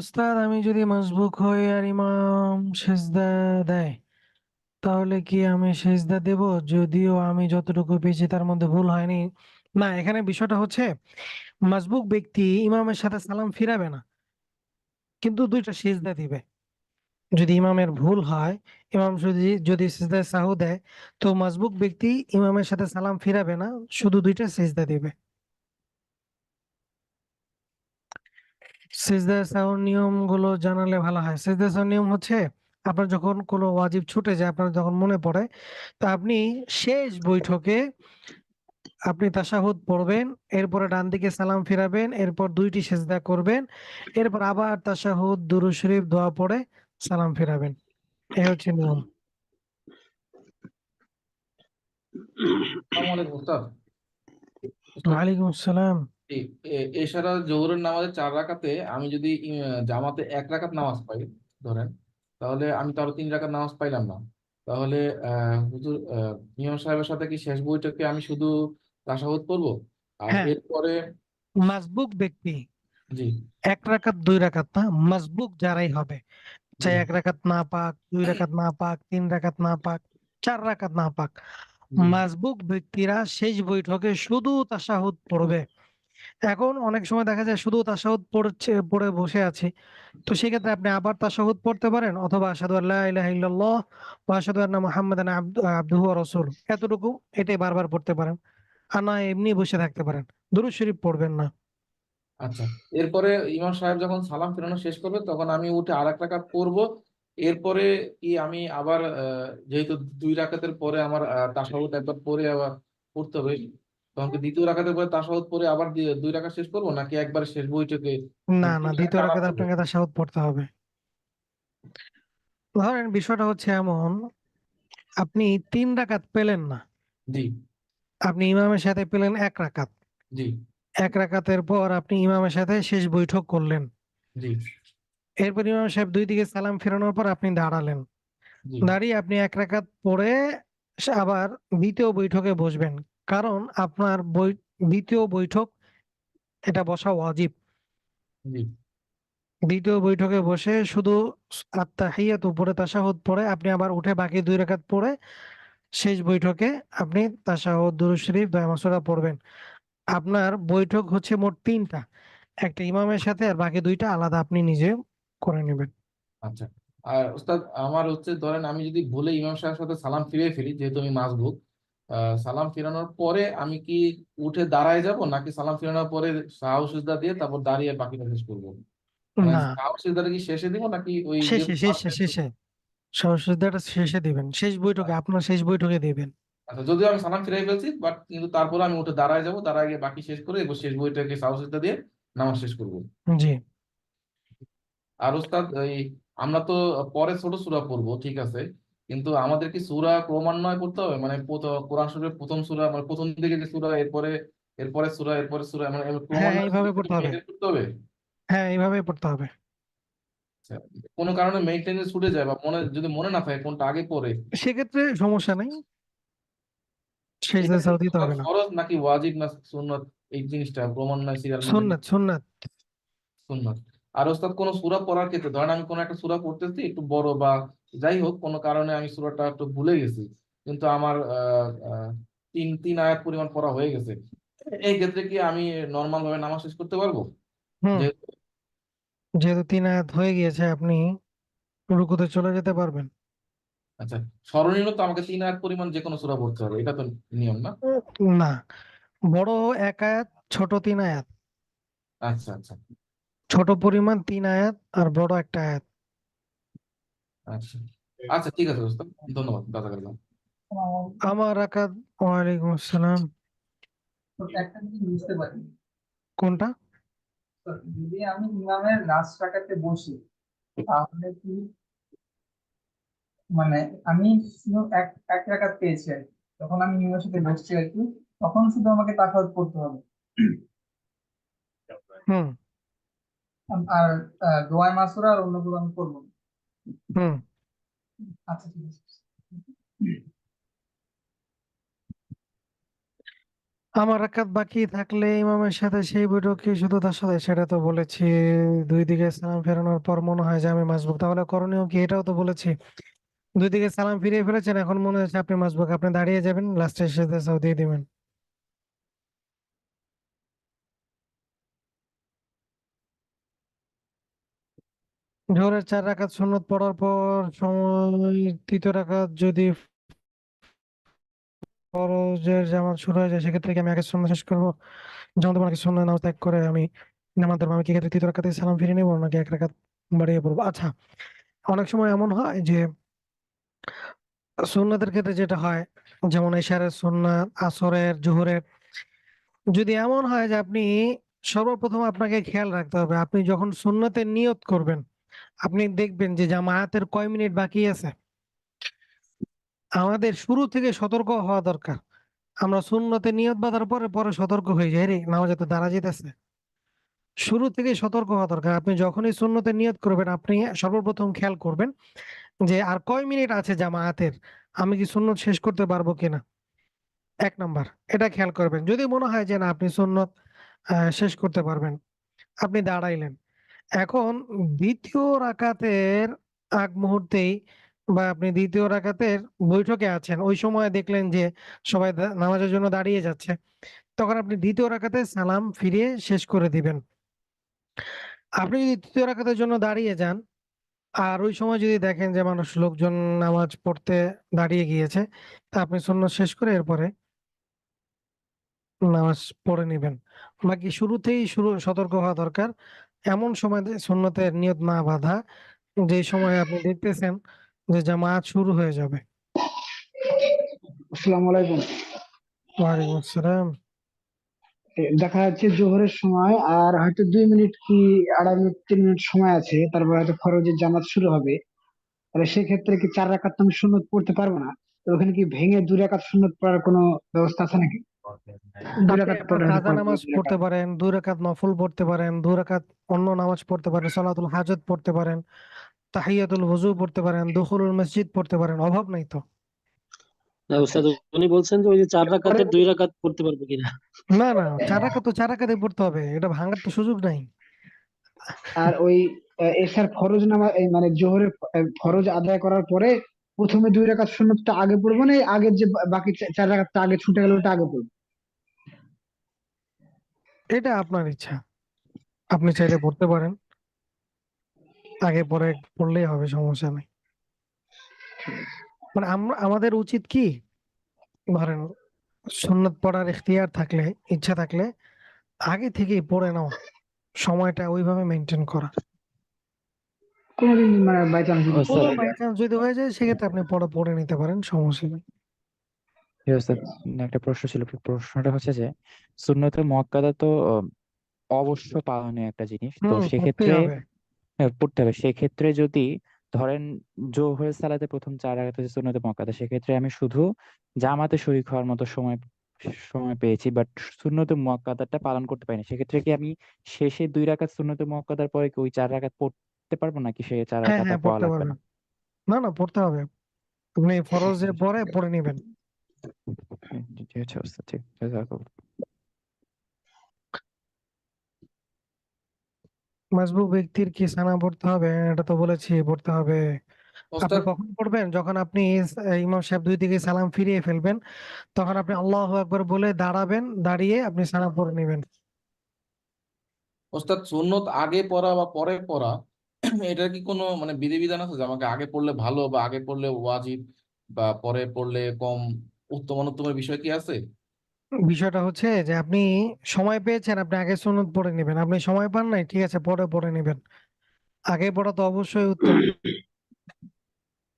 উস্তাদ, আমি যদি মাসবুক হই আর ইমাম সেজদা দেয়, তাহলে কি আমি সেজদা দেব যদিও আমি যতটুকু পেয়েছি তার মধ্যে ভুল হয়নি? না, এখানে বিষয়টা হচ্ছে মাসবুক ব্যক্তি ইমামের সাথে সালাম ফিরাবে না, কিন্তু দুইটা সেজদা দিবে। যদি ইমামের ভুল হয়, ইমাম যদি যদি সিজদায় সাহু দেয়, তো মাসবুক ব্যক্তি ইমামের সাথে সালাম ফিরাবে না, শুধু দুইটা সিজদা দিবে। সিজদায় সাহুর নিয়ম গুলো জানালে ভালো হয়। সিজদায় সাহুর নিয়ম হচ্ছে, আপনার যখন কোনো ওয়াজিব ছুটে যায়, আপনার যখন মনে পড়ে, তো আপনি শেষ বৈঠকে আপনি তাশাহুদ পড়বেন, এরপরে ডান দিকে সালাম ফিরাবেন, এরপর দুইটি সিজদা করবেন, এরপর আবার তাশাহুদ দুরূদ শরীফ দোয়া পড়ে সালাম ফিরাবেন। এই হচ্ছে নিয়ম। আসসালামু আলাইকুম উস্তাদ। উস্তাদ, ওয়ালাইকুম আসসালাম। এছাড়া জোহরের নামাজে 4 রাকাতে আমি যদি জামাতে 1 রাকাত নামাজ পাই ধরেন, তাহলে আমি তো আরো 3 রাকাত নামাজ পাইলাম না। তাহলে হুজুর, ইমাম সাহেবের সাথে কি শেষ বইটাকে আমি শুধু তাশাহুদ পড়বো? আর হ্যাঁ, এরপরে মাসবুক ব্যক্তি জি 1 রাকাত 2 রাকাত না, মাসবুক যারাই হবে, জি চাই 1 রাকাত না পাক, 2 রাকাত না পাক, 3 রাকাত না পাক, 4 রাকাত না পাক, জি মাসবুক ব্যক্তিরা শেষ বৈঠকে শুধু তাশাহুদ পড়বে। এখন অনেক সময় দেখা যায় শুধু তাশাহুদ পড়ে বসে আছে, তো সেক্ষেত্রে আপনি আবার তাশাহুদ পড়তে পারেন, অথবা আশহাদু আল্লা ইলাহা ইল্লাল্লাহ ওয়া আশহাদু আন্না মুহাম্মাদান আবদুহু ওয়া রাসূলুহু, এতটুকু এটাই বারবার পড়তে পারেন। আর না এমনি বসে থাকতে পারেন, দুরূদ শরীফ পড়বেন না। আচ্ছা। এরপরে ইমাম সাহেব যখন সালাম ফেরানো শেষ করবে তখন আমি উঠে 2 রাকাত পড়বো। এরপরে কি আমি আবার যেহেতু 2 রাকাতের পরে আমার তাশাহুদ একবার পরে আবার পড়তে হবে, তখন কি দ্বিতীয় রাকাতের পরে তাশাহুদ পরে আবার 2 রাকাত শেষ করবো, নাকি একবার শেষ বইটাকে না, মানে না, 3 রাকাত দ্বিতীয় টানা রাকাতে পড়বো? আপনাকে তাশাহুদ পড়তে হবে। ধরেন বিষয়টা হচ্ছে এমন, আপনি 3 রাকাত পেলেন না, জি আপনি ইমামের সাথে পেলেন 1 রাকাত। জি 1 রাকাতের পর আপনি ইমামের সাথে শেষ বৈঠক করলেন, জি এরপর ইমাম সাহেব দুই দিকে সালাম ফেরানোর পর আপনি দাঁড়ালেন, জি দাঁড়িয়ে আপনি 1 রাকাত পড়ে আবার দ্বিতীয় বৈঠকে বসবেন, কারণ আপনার দ্বিতীয় বৈঠক এটা বসা ওয়াজিব। জি দ্বিতীয় বৈঠকে বসে শুধু আত্তাহিয়াত পড়ে তাশাহুদ পড়ে আপনি আবার উঠে বাকি 2 রাকাত পড়ে শেষ বৈঠকে আপনি তাশাহুদ দুরূদ শরীফ দোয়া মাসুরা পড়বেন। আপনার বৈঠক হচ্ছে মোট 3টা, একটা ইমামের সাথে আর বাকি 2টা আলাদা আপনি নিজে করে নেবেন। আচ্ছা। আর উস্তাদ, আমার হচ্ছে ধরেন আমি যদি ভুলে ইমাম সাহেবের সাথে সালাম ফিরিয়ে ফেলি, যেহেতু আমি মাসবুক, সালাম ফিরানোর পরে আমি কি উঠে দাঁড়ায় যাব, নাকি সালাম ফিরানোর পরে সাহু সিজদা দিয়ে তারপর দাঁড়িয়ে বাকিটা শেষ করবো? মানে না, সাহু সিজদাটা কি শেষে দিব, নাকি ওই শেষে যেহেতু শেষে শেষে সহস্রদাটা শেষে দিবেন, শেষ বৈঠকে, আপনার শেষ বৈঠকে দিবেন। আচ্ছা, যদিও আমি সালাম ফিরাই ফেলছি বাট কিন্তু তারপরে আমি উঠে দাঁড়ায় যাব, দাঁড়ায় গিয়ে বাকি শেষ করে এবার শেষ বইটাকে সাহু সিজদা দিয়ে নামাজ শেষ করবো। জি। আর উস্তাদ, এই আমরা তো পরে ছোট সূরা পড়বো ঠিক আছে, কিন্তু আমাদের কি সূরা ক্রমান্বয়ে পড়তে হবে? মানে কোরআন শরীফের প্রথম সূরা মানে প্রথম দিকে যে সূরা, এরপরে এরপরে সূরা মানে হ্যাঁ ক্রমান্বয়ে এইভাবে সূরাটা পড়তে হবে। মেইনটেইন করতে হবে। হ্যাঁ এইভাবেই পড়তে হবে। আচ্ছা, কোনো কারণে মেইনটেইনে ছুটে যায় বা যদি মনে না থাকে কোনটা আগে পড়ে, সেক্ষেত্রে সমস্যা নেই, এটা সেজদা কি সাউ দিতে হবে না। ফরজ নাকি ওয়াজিব না সুন্নাত, এই জিনিসটা ক্রমান্বয়ে সিরিয়াল মেনটেন সুন্নাত সুন্নাত। সুন্নাত। আর ওস্তাদ কোন সূরা পড়ার ক্ষেত্রে ধরেন আমি কোন একটা সূরা পড়তেছি একটু বড় বা যাই হোক কোনো কারণে আমি সূরাটা একটু ভুলে গেছি, কিন্তু আমার তিন তিন আয়াত পরিমাণ পড়া হয়ে গেছে, এই ক্ষেত্রে কি আমি নর্মাল ভাবে নামাজ শেষ করতে পারবো? হুম, যেহেতু যেহেতু 3 আয়াত হয়ে গিয়েছে আপনি রুকুতে চলে যেতে পারবেন। আচ্ছা, সর্বনিম্ন তো আমাকে 3 আয়াত পরিমাণ যে কোনো সূরা পড়তে হবে, এটা তো নিয়ম না? না, বড় 1 আয়াত, ছোট 3 আয়াত। আচ্ছা আচ্ছা ছোট পরিমাণ 3 আয়াত আর বড় একটা আয়াত। আচ্ছা আচ্ছা, ঠিক আছে ওস্তাদ, ধন্যবাদ দাদা। আমার রাকাত, ওয়ালাইকুম আসসালাম। তো একটা জিনিস বুঝতে পারি, কোনটা? তো যদি আমি ইমামের লাস্ট রাকাতে বসি তাহলে কি মানে আমি শুধু এক এক রাকাত পেয়েছি আর কি, তখন আমি ইমামের সাথে বসছি আর কি, তখন শুধু আমাকে তাশাহুদ পড়তে হবে। হুম আর দোয়া মাসুরা আর অন্যগুলো আমি করবো না। হুম। আচ্ছা ঠিক আছে। আমার রাকাত বাকি থাকলে ইমামের সাথে সেই বৈঠকে শুধু তার সাথে, সেটা তো বলেছি। 2 দিকে সালাম ফেরানোর পর মনে হয় যে আমি মাসবুক, তাহলে করণীয় কি এটাও তো বলেছি। 2 দিকে সালাম ফিরিয়ে ফেলেছেন, এখন মনে হচ্ছে আপনি মাসবুক, আপনি দাঁড়িয়ে যাবেন, লাস্টে সেজদা সাউ দিয়ে দিবেন। জোহরের 4 রাকাত সুন্নত পড়ার পর সময় 3য় রাকাত যদি ফরজের জামাত শুরু হয়ে যায়, সেক্ষেত্রে কি আমি আগে সুন্নাত শেষ করবো? যেমন তোমার আগে সুন্নাত নামাজ ত্যাগ করে আমি নামাজ ধরবো, আমি কি ক্ষেত্রে 3য় রাকাতে সালাম ফিরিয়ে নেবো নাকি 1 রাকাত বাড়িয়ে পড়বো? আচ্ছা, অনেক সময় এমন হয় যে সুন্নাতের ক্ষেত্রে যেটা হয়, যেমন এশারের সুন্নাত, আসরের, জোহরের, যদি এমন হয় যে আপনি সর্বপ্রথম আপনাকে খেয়াল রাখতে হবে, আপনি যখন সুন্নতের নিয়ত করবেন আপনি দেখবেন যে জামায়াতের কয় মিনিট বাকি আছে। আমাদের শুরু থেকে সতর্ক হওয়া দরকার। আমরা সুন্নতে নিয়ত বাঁধার পরে পরে সতর্ক হয়ে যাই, রে নামাজে তো দাঁড়া যেতেছে। শুরু থেকে সতর্ক হওয়া দরকার। আপনি যখনই সুন্নতে নিয়ত করবেন আপনি সর্বপ্রথম খেয়াল করবেন যে আর কয় মিনিট আছে জামায়াতের, আমি কি সুন্নত শেষ করতে পারবো কিনা। 1 নাম্বার, এটা খেয়াল করবেন। যদি মনে হয় যে না আপনি সুন্নত শেষ করতে পারবেন, আপনি দাঁড়াইলেন। এখন 2য় রাকাতের আগ মুহূর্তেই বা আপনি 2য় রাকাতের বৈঠকে আছেন, ওই সময় দেখলেন যে সবাই নামাজের জন্য দাঁড়িয়ে যাচ্ছে, তখন আপনি 2য় রাকাতে সালাম ফিরিয়ে শেষ করে দিবেন। আপনি যদি 3য় রাকাতের জন্য দাঁড়িয়ে যান আর ওই সময় যদি দেখেন যে লোকজন নামাজ পড়তে দাঁড়িয়ে গিয়েছে, তা আপনি সুন্নত শেষ করে এরপরে নামাজ পড়ে নিবেন। বাকি শুরুতেই সতর্ক হওয়া দরকার। এমন সময় সুন্নতের নিয়ত না বাঁধা, যে সময় আপনি দেখতেছেন যে জামাত শুরু হয়ে যাবে। আসসালামু আলাইকুম। ওয়ালাইকুম আসসালাম। দেখা যাচ্ছে জোহরের সময় আর হয়তো 2 মিনিট কি 2.5 মিনিট 3 মিনিট সময় আছে, তারপর হয়তো ফরজের জামাত শুরু হবে। তাহলে সেক্ষেত্রে কি 4 রাকাত তো আমি সুন্নত পড়তে পারবো না, তো ওখানে কি ভেঙে 2 রাকাত সুন্নত পড়ার কোনো ব্যবস্থা আছে নাকি? দুই আপনি রাকাত আপনার পড়ে হয়তো কাজা পড়বো নামাজ 2 রাকাত। পড়তে পারেন, 2 রাকাত নফল পড়তে পারেন, 2 রাকাত অন্য নামাজ পড়তে পারেন, সালাতুল হাজত পড়তে পারেন, তাহিয়াতুল ওযু পড়তে পারেন, দুখুলুল মসজিদ পড়তে পারেন, অভাব নাই তো। না উস্তাদ, উনি বলছেন যে ওই যে 4 পরে রাকাতের 2 রাকাত পড়তে পারবো কিনা। না না, 4 রাকাত তো 4 রাকাতে পড়তে হবে, এটা ভাঙার তো সুযোগ নাই। আর ওই এশার ফরজ নামাজ মানে জোহরের ফরজ আদায় করার পরে প্রথমে 2 রাকাত সুন্নতটা আগে পড়বো না, এই আগের যে বাকি 4 রাকাতটা আগে ছুটে গেল ওটা আগে পড়বো? এটা আপনার ইচ্ছা, আপনি চাইলে পড়তে পারেন, আগে পরে পড়লেই হবে, সমস্যা নেই। মানে আমাদের উচিত কি, ধরেন সুন্নত পড়ার ইখতিয়ার থাকলে, ইচ্ছা থাকলে আগে থেকেই পড়ে নাও, সময়টা ওইভাবে মেনটেন করা। কোনোদিন মানে বাই চান্স যদি ওস্তাদ, কোনো হয়ে বাই যায়। চান্স যদি হয়ে যায় সেক্ষেত্রে আপনি পড়ে নিতে পারেন, সমস্যা নেই। ওস্তাদ, একটা প্রশ্ন ছিল। প্রশ্নটা হচ্ছে যে সুন্নতে মুআক্কাদা তো অবশ্য পালনীয় একটা জিনিস, তো পড়তেই সেক্ষেত্রে হবে। পড়তে হবে। সেক্ষেত্রে যদি ধরেন জোহরের সালাতে প্রথম 4 রাকাত হচ্ছে সুন্নতে মুআক্কাদা, সেক্ষেত্রে আমি শুধু জামাতে শরীক হওয়ার মতো সময় সময় পেয়েছি, বাট সুন্নতে মুআক্কাদাটা পালন করতে পারিনি, সেক্ষেত্রে কি আমি শেষে 2 রাকাত সুন্নতে মুআক্কাদার পরে কি ওই 4 রাকাত পড়তে পারবো, নাকি সে 4 হ্যাঁ রাকাত আর হ্যাঁ, পড়া পড়তে লাগবে পারবেন। না? না না, পড়তে হবে। আপনি ফরজে পরে পড়ে নিবেন। জি জি, আচ্ছা ওস্তাদ, ঠিক জাযাকাল্লাহ। মাসবুক ব্যক্তির কি সানা পড়তে হবে? এটা তো বলেছি পড়তে হবে। আপনি ওস্তাদ কখন পড়বেন? যখন আপনি ইমাম সাহেব দুই দিকে সালাম ফিরিয়ে ফেলবেন, তখন আপনি আল্লাহু আকবার বলে দাঁড়াবেন, দাঁড়িয়ে আপনি সানা পড়ে নেবেন। ওস্তাদ সুন্নত আগে পড়া বা পরে পড়া এটার কি কোনো মানে বিধিবিধান আছে যে আমাকে আগে পড়লে ভালো বা আগে পড়লে ওয়াজিব বা পরে পড়লে কম উত্তম অনুত্তমের বিষয় কি আছে? বিষয়টা হচ্ছে যে আপনি সময় পেয়েছেন, আপনি আগে সুন্নত পড়ে নেবেন। আপনি সময় পান নাই, ঠিক আছে, পরে পড়ে নেবেন। আগে পড়া তো অবশ্যই উত্তম।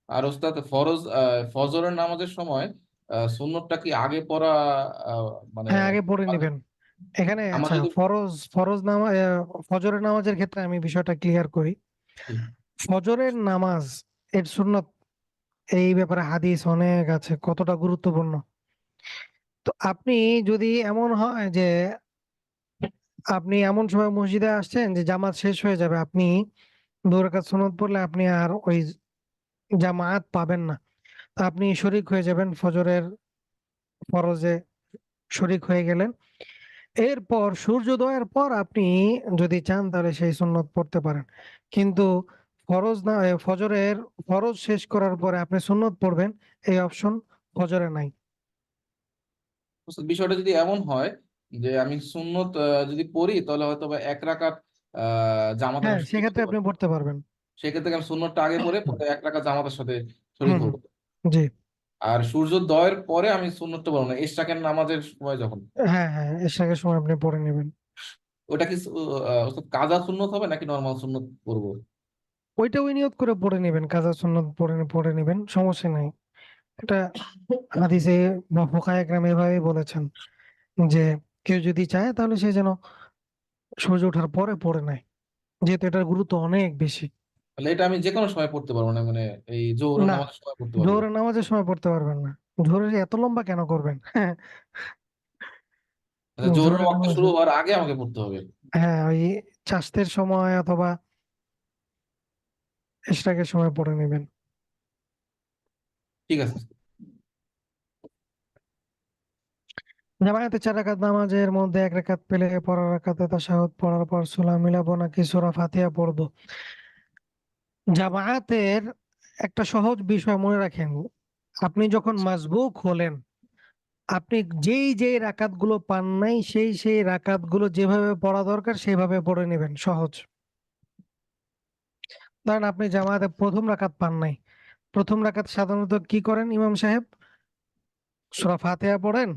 আর ওস্তাদ ফজরের নামাজের সময় সুন্নতটা কি আগে পড়া আহ, মানে হ্যাঁ, আগে পড়ে নেবেন। এখানে আমার আচ্ছা, যদি ফরজ ফরজ নামাজ, ফজরের নামাজের ক্ষেত্রে আমি বিষয়টা ক্লিয়ার করি। ফজরের নামাজ এর সুন্নত, এই ব্যাপারে হাদিস অনেক আছে, কতটা গুরুত্বপূর্ণ। তো আপনি যদি এমন হয় যে আপনি এমন সময় মসজিদে আসছেন যে জামাত শেষ হয়ে যাবে, আপনি 2 রাকাত সুন্নত পড়লে আপনি আর ওই জামাত পাবেন না। তো আপনি শরিক হয়ে যাবেন ফজরের ফরজে, শরিক হয়ে গেলেন। এরপর সূর্যোদয়ের পর আপনি যদি চান তাহলে সেই সুন্নত পড়তে পারেন। কিন্তু ফরজ না, ফজরের ফরজ শেষ করার পরে আপনি সুন্নত পড়বেন, এই অপশন ফজরে নাই। ওস্তাদ, বিষয়টা যদি এমন হয় যে আমি সুন্নত যদি পড়ি তাহলে হয়তো বা 1 রাকাত জামাতের হ্যাঁ, আমি শরীক হতে সেক্ষেত্রে আপনি পারবো, পড়তে পারবেন। সেক্ষেত্রে আমি সুন্নতটা আগে পড়ে পরে 1 রাকাত জামাতের সাথে শরীক হুম হুম, হবো। জি। আর সূর্যোদয়ের পরে আমি সুন্নতটা পড়বো না, এশরাকের নামাজের সময় যখন হ্যাঁ হ্যাঁ, এশরাকের সময় আপনি পড়ে নেবেন। ওটা কি ওস্তাদ কাজা সুন্নত হবে নাকি নর্মাল সুন্নত পড়বো? ওইটা ওই নিয়ত করে পড়ে নেবেন, কাজা সুন্নত পড়ে পড়ে নেবেন, সমস্যা নাই। এটা হাদিসে বা ফুকায়ে কেরাম এভাবেই বলেছেন যে কেউ যদি চায় তাহলে সে যেন সূর্য ওঠার পরে পড়ে নেয়, যেহেতু এটার গুরুত্ব অনেক বেশি। তাহলে এটা আমি যে কোনো সময় পড়তে পারবো না, মানে এই জোহরের না, নামাজের সময় পড়তে পারবো? জোহরের নামাজের সময় পড়তে পারবেন না। জোহরের এত লম্বা কেন করবেন? হ্যাঁ, আচ্ছা, জোহরের জোহরের ওয়াক্ত নামাজ, শুরু হওয়ার আগে আমাকে পড়তে হবে? হ্যাঁ, ওই চাষতের সময় অথবা ইশরাকের সময় পড়ে নেবেন। ঠিক আছে। জামায়াতে 4 রাকাত নামাজের মধ্যে 1 রাকাত পেলে পরের রাকাতে তাশাহুদ পড়ার পর সূরা মিলাবো নাকি সূরা ফাতিহা পড়বো? জামায়াতের একটা সহজ বিষয় মনে রাখেন, আপনি যখন মাসবুক হলেন, আপনি যেই রাকাত গুলো পান নাই, সেই রাকাত গুলো যেভাবে পড়া দরকার সেভাবে পড়ে নেবেন, সহজ। ধরেন আপনি জামায়াতে প্রথম রাকাত পান নাই, প্রথম রাকাত সাধারণত কি করেন ইমাম সাহেব? সূরা ফাতিহা পড়েন,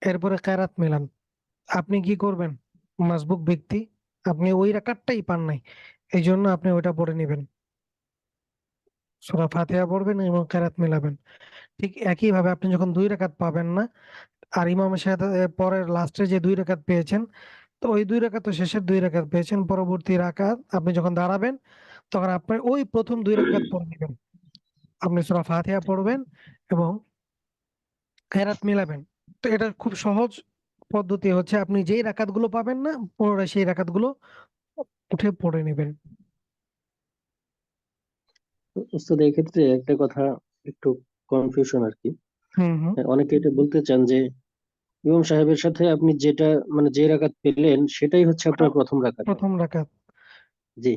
এরপরে কেরাত মিলান। আপনি কি করবেন? মাসবুক ব্যক্তি, আপনি ওই রাকাতটাই পান নাই, এই জন্য আপনি ওইটা পড়ে নেবেন, সূরা ফাতিহা পড়বেন এবং কেরাত মিলাবেন। ঠিক একই ভাবে আপনি যখন 2 রাকাত পাবেন না, আর ইমামের সাথে পরের লাস্টে যে 2 রাকাত পেয়েছেন, তো ওই 2 রাকাত তো শেষের 2 রাকাত পেয়েছেন, পরবর্তী রাকাত আপনি যখন দাঁড়াবেন তখন আপনি ওই প্রথম 2 রাকাত পড়ে নেবেন। আপনি সূরা ফাতিহা পড়বেন এবং কেরাত মিলাবেন। তো এটা খুব সহজ পদ্ধতি হচ্ছে, আপনি যেই রাকাত গুলো পাবেন না পুনরায় সেই রাকাত গুলো উঠে পড়ে নেবেন। উস্তাদ এই ক্ষেত্রে একটা কথা একটু কনফিউশন আর কি। হুম হুম, অনেকে এটা বলতে চান যে ইমাম সাহেবের সাথে আপনি যেটা মানে যে রাকাত পেলেন সেটাই হচ্ছে ওটা আপনার প্রথম রাকাত। প্রথম রাকাত। জি।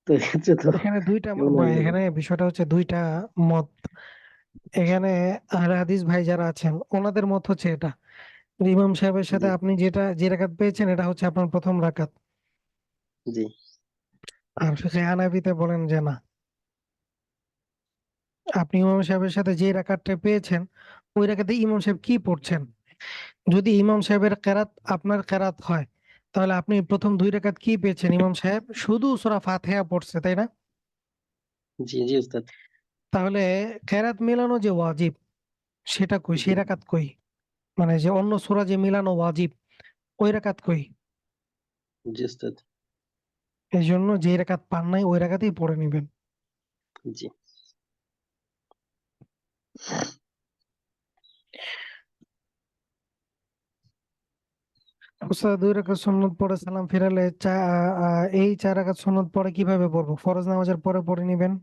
তো এক্ষেত্রে তো এখানে দুইটা কেমন হয়ে গেল? এখানে বিষয়টা হচ্ছে দুইটা মত। এখানে আহলে হাদিস ভাই যারা আছেন ওনাদের মত হচ্ছে এটা, ইমাম সাহেবের সাথে জি আপনি যে রাকাত পেয়েছেন এটা হচ্ছে আপনার প্রথম রাকাত। জি আর ফিকহে হানাফিতে বলেন যে না, আপনি ইমাম সাহেবের সাথে যে রাকাতটা পেয়েছেন ওই রাকাতে ইমাম সাহেব কি পড়ছেন, যদি ইমাম সাহেবের কেরাত আপনার কেরাত হয়, তাহলে আপনি প্রথম 2 রাকাত কি পেয়েছেন? ইমাম সাহেব শুধু সূরা ফাতিহা পড়ছে, তাই না? জি জি উস্তাদ। তাহলে কেরাত মিলানো যে ওয়াজিব সেটা কই, জি সেই রাকাত কই? মানে যে অন্য সূরা যে মিলানো ওয়াজিব, ওই রাকাত কই? জি উস্তাদ। এই জন্য যে রাকাত পান নাই ওই রাকাতেই পড়ে নিবেন। জি উস্তাদ 2 রাকাত সুন্নত পড়ে সালাম ফিরালে এই 4 রাকাত সুন্নত পড়ে কিভাবে পড়বো? ফরজ নামাজের পরে পড়ে নিবেন।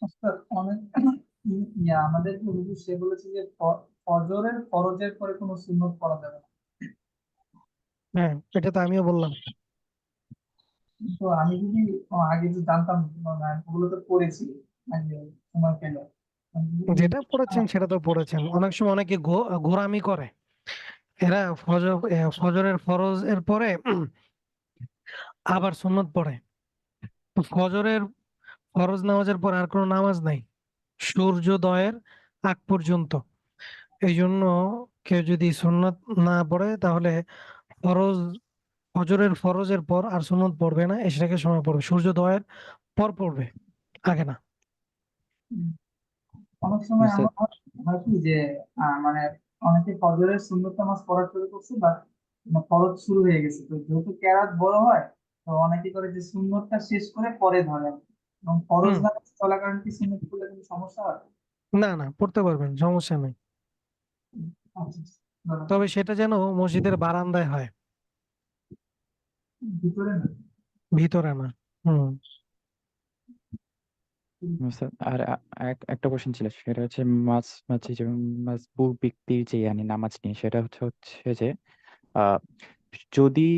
ওস্তাদ অনেক আমাদের যে হুজুর সে বলেছে যে ফজরের ফরজের পরে কোনো সুন্নত পড়া যাবে না। হ্যাঁ, এটা তো আমিও বললাম। কিন্তু আমি যদি আগে যে জানতাম, মানে ওগুলো তো পড়েছি আগে সময় পেলে, আমি যদি যেটা পড়েছেন সেটা তো পড়েছেন। অনেক সময় অনেকে ঘোরামি করে। এরা ফজরের ফরজ এর পরে আবার সুন্নত পড়ে। তো ফজরের ফরজ নামাজের পর আর কোনো নামাজ নাই সূর্যোদয়ের আগ পর্যন্ত। এই জন্য কেউ যদি সুন্নত না পড়ে তাহলে ফরজ ফজরের ফরজের পর আর সুন্নত পড়বে না, এশরাকের সময় পড়বে, সূর্যোদয়ের পর পড়বে, আগে না। অনেক সময় বুঝতে এমন হয় কি যে মানে অনেকে ফজরের সুন্নত নামাজ পড়া শুরু করছে, বা ফরজ শুরু হয়ে গেছে, তো যেহেতু কেরাত বড় হয়, তো অনেকে করে যে সুন্নতটা শেষ করে পরে ধরেন, এবং ফরজ হুম। নামাজ চলাকালীন কি সুন্নত করলে কোনো সমস্যা হয়? না না, পড়তে পারবেন, সমস্যা নেই। আচ্ছা, ধরেন, তবে সেটা যেন মসজিদের বারান্দায় হয়, ভিতরে না। ভিতরে না। হুম। বুঝতে আর একটা কোশ্চেন ছিল, সেটা হচ্ছে মাঝামাঝি যে মাসবুক ব্যক্তির যে নামাজ নিয়ে, সেটা হচ্ছে যে আহ যদি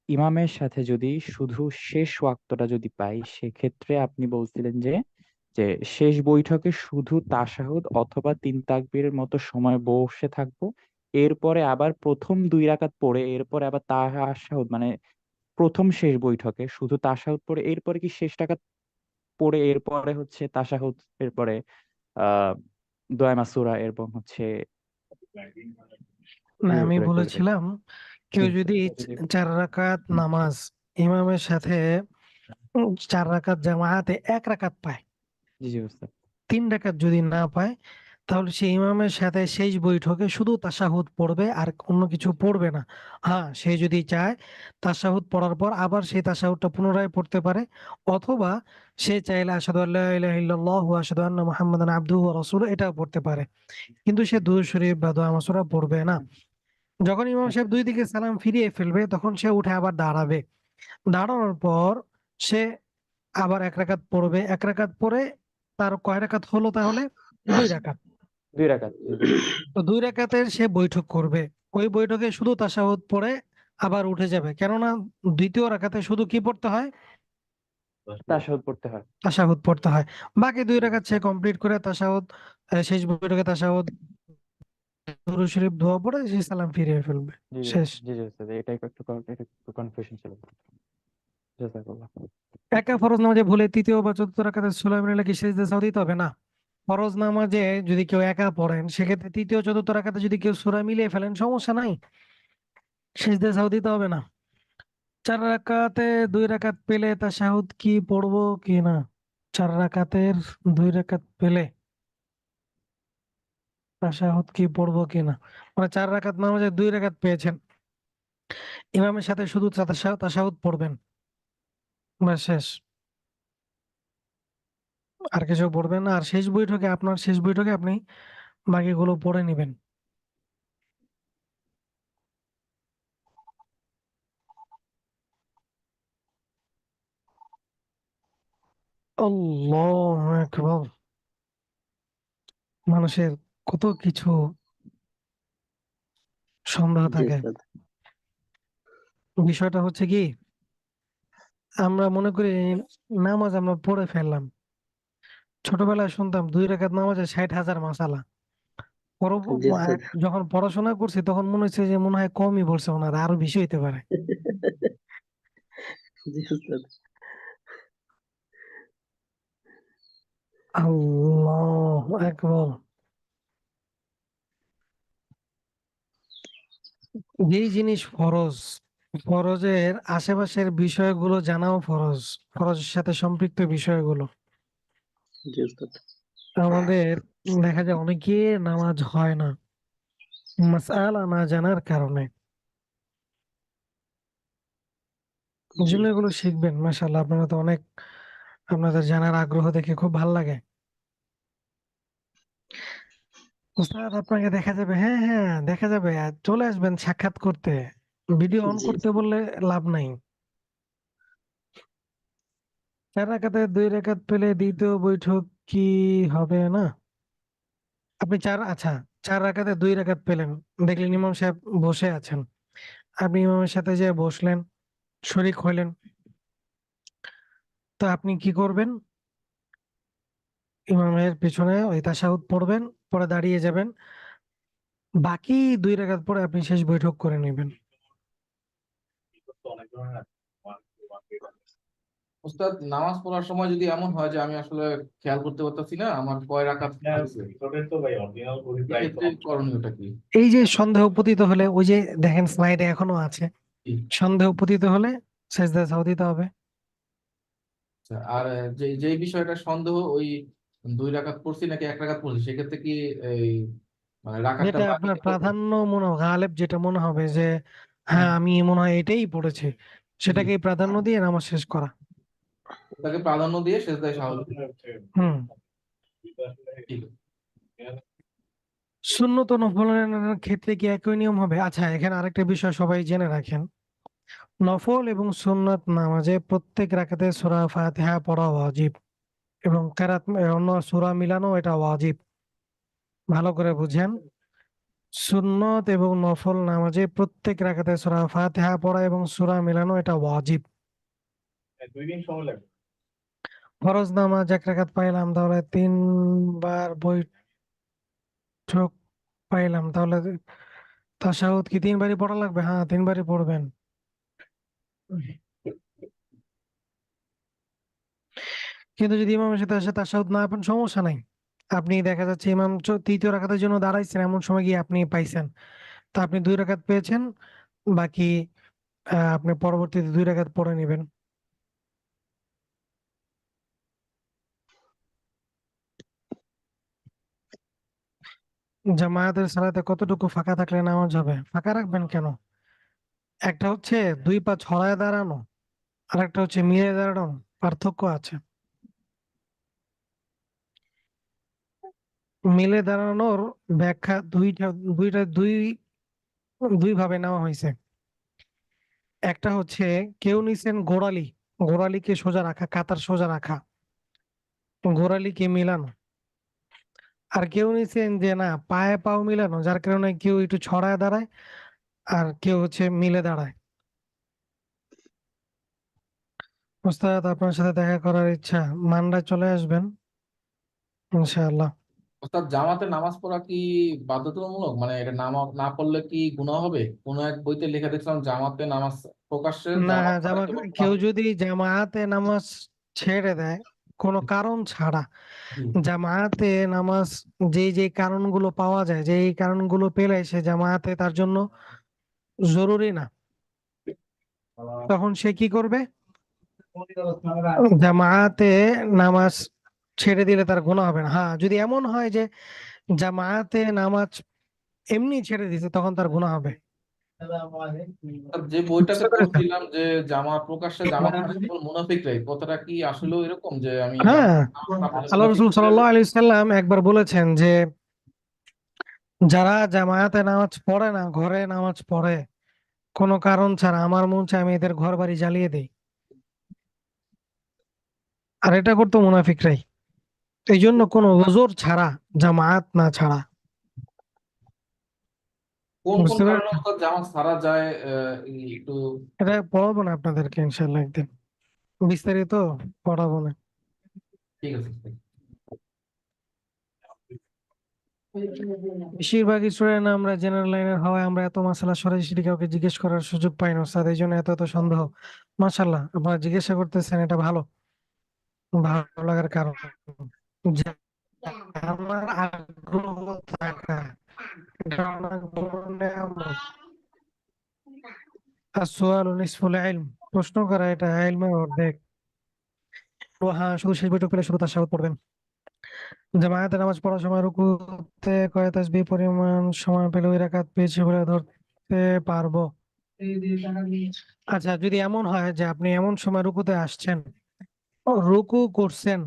ইমামের সাথে যদি শুধু শেষ ওয়াক্তটা যদি পাই, সেক্ষেত্রে আপনি বলছিলেন যে যে শেষ বৈঠকে শুধু তাশাহুদ অথবা 3 তাকবীরের মতো সময় বসে থাকবো, এরপরে আবার প্রথম 2 রাকাত পড়ে এরপরে আবার তাশাহুদ, মানে প্রথম শেষ বৈঠকে শুধু তাশাহুদ পড়ে এরপরে কি শেষ রাকাত পড়ে এরপরে হচ্ছে তাশাহুদ, এরপরে আহ দোয়া মাসুরা এবং হচ্ছে না, এভাবে আমি করে পড়বে। বলেছিলাম কেউ জি যদি জি 4 রাকাত নামাজ ইমামের সাথে 4 রাকাত জামায়াতে 1 রাকাত পায়, জি জি উস্তাদ। 3 রাকাত যদি না পায়, তাহলে সে ইমামের সাথে শেষ বৈঠকে শুধু তাশাহুদ পড়বে আর অন্য কিছু পড়বে না। হ্যাঁ, সে যদি চায় তাশাহুদ পড়ার পর আবার সেই তাশাহুদটা পুনরায় পড়তে পারে, অথবা সে চাইলে আশহাদু আল্লা ইলাহা ইল্লাল্লাহ ওয়া আশহাদু আন্না মুহাম্মাদান আবদুহু ওয়া রাসূলুহু এটাও পড়তে পারে। কিন্তু সে দুরূদ শরীফ বা দোয়া মাসুরা পড়বে না। যখন ইমাম সাহেব 2 দিকে সালাম ফিরিয়ে ফেলবে তখন সে উঠে আবার দাঁড়াবে। দাঁড়ানোর পর সে আবার 1 রাকাত পড়বে। 1 রাকাত পরে তার কয় রাকাত হলো তাহলে? 2 রাকাত। 2 রাকাত, জি জি। তো 2 রাকাতের সে বৈঠক করবে। ওই বৈঠকে শুধু তাশাহুদ পড়ে আবার উঠে যাবে। কেননা দ্বিতীয় রাকাতে শুধু কি পড়তে হয়? তাশাহুদ পড়তে হয়। তাশাহুদ পড়তে হয়। বাকি 2 রাকাত সে কমপ্লিট করে তাশাহুদ, শেষ বৈঠকে তাশাহুদ, দুরূদ শরীফ দোয়া পড়ে সে সালাম ফিরিয়ে ফেলবে। জি জি শেষ। জি জি উস্তাদ, এটাই একটু কনফিউশন ছিল। জাযাকাল্লাহ। একা ফরজ নামাজে ভুলে তৃতীয় বা চতুর্থ রাকাতে সূরা মিলালে কি সিজদা সাউ দিতে হবে? না। ফরজ নামাজে যদি কেউ একা পড়েন সেক্ষেত্রে তৃতীয় চতুর্থ রাকাতে যদি কেউ সূরা মিলিয়ে ফেলেন সমস্যা নাই, সিজদা সাউ দিতে হবে না। 4 রাকাতে 2 রাকাত পেলে তাশাহুদ কি পড়বো কি না? 4 রাকাতের 2 রাকাত পেলে তাশাহুদ কি পড়বো কি না, মানে 4 রাকাত নামাজে 2 রাকাত পেয়েছেন, ইমামের সাথে শুধু তাশাহুদ পড়বেন, ব্যাস শেষ। আর কিছু পড়বেন না। আর শেষ বৈঠকে আপনি বাকিগুলো পড়ে নিবেন। আল্লাহু আকবার। মানুষের কত কিছু সন্দেহ জি থাকে। উস্তাদ। বিষয়টা হচ্ছে কি, আমরা মনে করি নামাজ আমরা পড়ে ফেললাম। ছোটবেলায় শুনতাম 2 রাকাত নামাজে 60,000 মাসালা। জি উস্তাদ। যখন পড়াশোনা করছি তখন মনে হচ্ছে যে মনে হয় কমই বলছে, ওনারা আরো বেশি হইতে পারে। জি উস্তাদ। আল্লাহু আকবার। যেই জিনিস ফরজ ফরজের আশেপাশের বিষয়গুলো জানাও ফরজ, ফরজের সাথে সম্পৃক্ত বিষয়গুলো। জি উস্তাদ। আমাদের দেখা যায় অনেকে নামাজ হয় না মাসআলা না জানার কারণে। এই জি জন্য এগুলো শিখবেন। মাশাআল্লাহ, আপনারা তো অনেক, আপনাদের জানার আগ্রহ দেখে খুব ভালো লাগে। উস্তাদ আপনাকে দেখা যাবে, হ্যাঁ হ্যাঁ দেখা যাবে, আর চলে আসবেন সাক্ষাৎ করতে। ভিডিও অন জি করতে বললে লাভ নাই। 4 রাকাতে 2 রাকাত পেলে দ্বিতীয় বৈঠক কি হবে না? আপনি আচ্ছা, 4 রাকাতে 2 রাকাত পেলেন, দেখলেন ইমাম সাহেব বসে আছেন, আপনি ইমামের সাথে যে বসলেন, শরীক হইলেন, তো আপনি কি করবেন? ইমামের পিছনে ওই তাশাহুদ পড়বেন, পরে দাঁড়িয়ে যাবেন, বাকি 2 রাকাত পরে আপনি শেষ বৈঠক করে নেবেন। উস্তাদ নামাজ পড়ার সময় যদি এমন হয় যে আমি আসলে খেয়াল করতে পারতেছি না আমার কয় রাকাত হয়েছে, এক্ষেত্রে করণীয়টা কি? এই যে সন্দেহ পতিত হলে, ওই যে দেখেন স্লাইডে এখনো আছে, জি। সন্দেহ পতিত হলে সেজদায় সাউ দিতে হবে। আচ্ছা, আর যে যে বিষয়টা সন্দেহ, ওই 2 রাকাত পড়ছি নাকি 1 রাকাত পড়ছি, সেক্ষেত্রে কি এই মানে রাকাতটা যেটা আপনার বাড়িয়ে পড়বো? প্রাধান্য মনে গালেব, যেটা মনে হবে যে হ্যাঁ, হ্যাঁ আমি মনে হয় এটাই পড়েছি, জি, সেটাকেই প্রাধান্য দিয়ে নামাজ শেষ করা। ওটাকে প্রাধান্য দিয়ে সেজদায় সাহস দিই। হুম। ঠিক আছে। সুন্নত ও নফলের ক্ষেত্রে কি একই নিয়ম হবে? আচ্ছা, এখানে আরেকটা বিষয় সবাই জেনে রাখেন, নফল এবং সুন্নাত নামাজে প্রত্যেক রাকাতে সূরা ফাতিহা পড়া ওয়াজিব, এবং কেরাত অন্য সূরা মিলানো এটা ওয়াজিব। ভালো করে বুঝেন, সুন্নত এবং নফল নামাজে প্রত্যেক রাকাতে সূরা ফাতিহা পড়া এবং সূরা মিলানো এটা ওয়াজিব। ফরজ নামাজ 1 রাকাত পাইলাম, তাহলে 3 বার বৈঠক পাইলাম, তাহলে তাশাহুদ কি 3 বারই পড়া লাগবে? হ্যাঁ, 3 বারই পড়বেন। কিন্তু যদি ইমামের সাথে এসে তাশাহুদ না পান, সমস্যা নাই। আপনি দেখা যাচ্ছে ইমাম তৃতীয় রাকাতের জন্য দাঁড়াইছেন, এমন সময় গিয়ে আপনি পাইছেন, তা আপনি 2 রাকাত পেয়েছেন, বাকি আপনি পরবর্তীতে 2 রাকাত পড়ে নেবেন। জামায়াতের সালাতে কতটুকু ফাঁকা থাকলে নামাজ হবে? ফাঁকা রাখবেন কেন? একটা হচ্ছে 2 পা ছড়ায় দাঁড়ানো, আর একটা হচ্ছে মিলে দাঁড়ানো, পার্থক্য আছে। মিলে দাঁড়ানোর ব্যাখ্যা দুইটা দুই ভাবে নেওয়া হয়েছে। একটা হচ্ছে কেউ নিছেন গোড়ালি, গোড়ালিকে সোজা রাখা, কাতার সোজা রাখা, গোড়ালিকে মিলানো। আর কেউ নিছেন যে না, পায়ে পাও মিলানো, যার কারণে কেউ একটু ছড়ায় দাঁড়ায় আর কেউ হচ্ছে মিলে দাঁড়ায়। ওস্তাদ আপনার সাথে দেখা করার ইচ্ছা, মান্ডায় চলে আসবেন ইনশাআল্লাহ। ওস্তাদ জামাতে নামাজ পড়া কি বাধ্যতামূলক? মানে এটা নামাজ না পড়লে কি গুনাহ হবে? কোন এক বইতে লেখা দেখলাম জামাতে নামাজ, প্রকাশ্যে না, জামাত ছাড়া কেবল কেউ মুনাফিক। যদি জামায়াতে নামাজ ছেড়ে দেয় কোনো কারণ ছাড়া, জি। জামায়াতে নামাজ যেই যে কারণগুলো পাওয়া যায়, যে এই কারণগুলো পেলে সে জামায়াতে তার জন্য জরুরি না, তখন সে কি করবে? জামায়াতে নামাজ ছেড়ে দিলে তার গুনাহ হবে না। হ্যাঁ, যদি এমন হয় যে জামায়াতে নামাজ এমনি ছেড়ে দিছে, তখন তার গুনাহ হবে। যে বইটাতে বুঝতে পেরেছেন? পড়ছিলাম যে প্রকাশ্যে জামাত ছাড়া কেবল মুনাফিকরাই, কথাটা কি আসলেও এরকম যে আমি হ্যাঁ, নামাজ না পড়লে আল্লাহ মুনাফিক রসুল হয়ে সাল্লাল্লাহু যাবো? আলাইহি সাল্লাম একবার বলেছেন যে যারা জামায়াতে নামাজ পড়ে না, ঘরে নামাজ পড়ে কোনো কারণ ছাড়া, আমার মন চায় আমি এদের ঘর বাড়ি জ্বালিয়ে দেই। আর এটা করতো মুনাফিকরাই। এই জন্য কোনো ওজোর ছাড়া, জামায়াত না ছাড়া। কোন কোন বুঝতে কারণে পেরেছেন? ওস্তাদ জামাত ছাড়া যায়, একটু। এটা পড়াবো না আপনাদেরকে ইনশাল্লাহ একদিন, বিস্তারিত পড়াবো না। ঠিক আছে উস্তাদ। বেশিরভাগ স্টুডেন্ট আমরা জেনারেল লাইনের হওয়ায় আমরা এত মাসালা সরাসরি কাউকে জিজ্ঞেস করার সুযোগ পাই না স্যার, এই জন্য এত এত সন্দেহ। মাশাল্লাহ, আপনারা জিজ্ঞাসা করতেছেন, এটা ভালো, ভালো লাগার কারণ। যে আমার আগ্রহ থাকা, এটা অনেক বড় নেয়ামত। আসওয়ালু নিসফুল ইলম, প্রশ্ন করা এটা ইলমের অর্ধেক। ও হ্যাঁ, শুধু শেষ বৈঠক পেলে শুধু তাশাহুদ পড়বেন। জামায়াতে নামাজ পড়ার সময় রুকুতে কয় তাসবিহ পরিমাণ সময় পেলে ওই রাকাত পেয়েছি বলে ধরতে পারবো? আচ্ছা, যদি এমন হয় যে আপনি এমন সময় রুকুতে আসছেন, রুকু করছেন,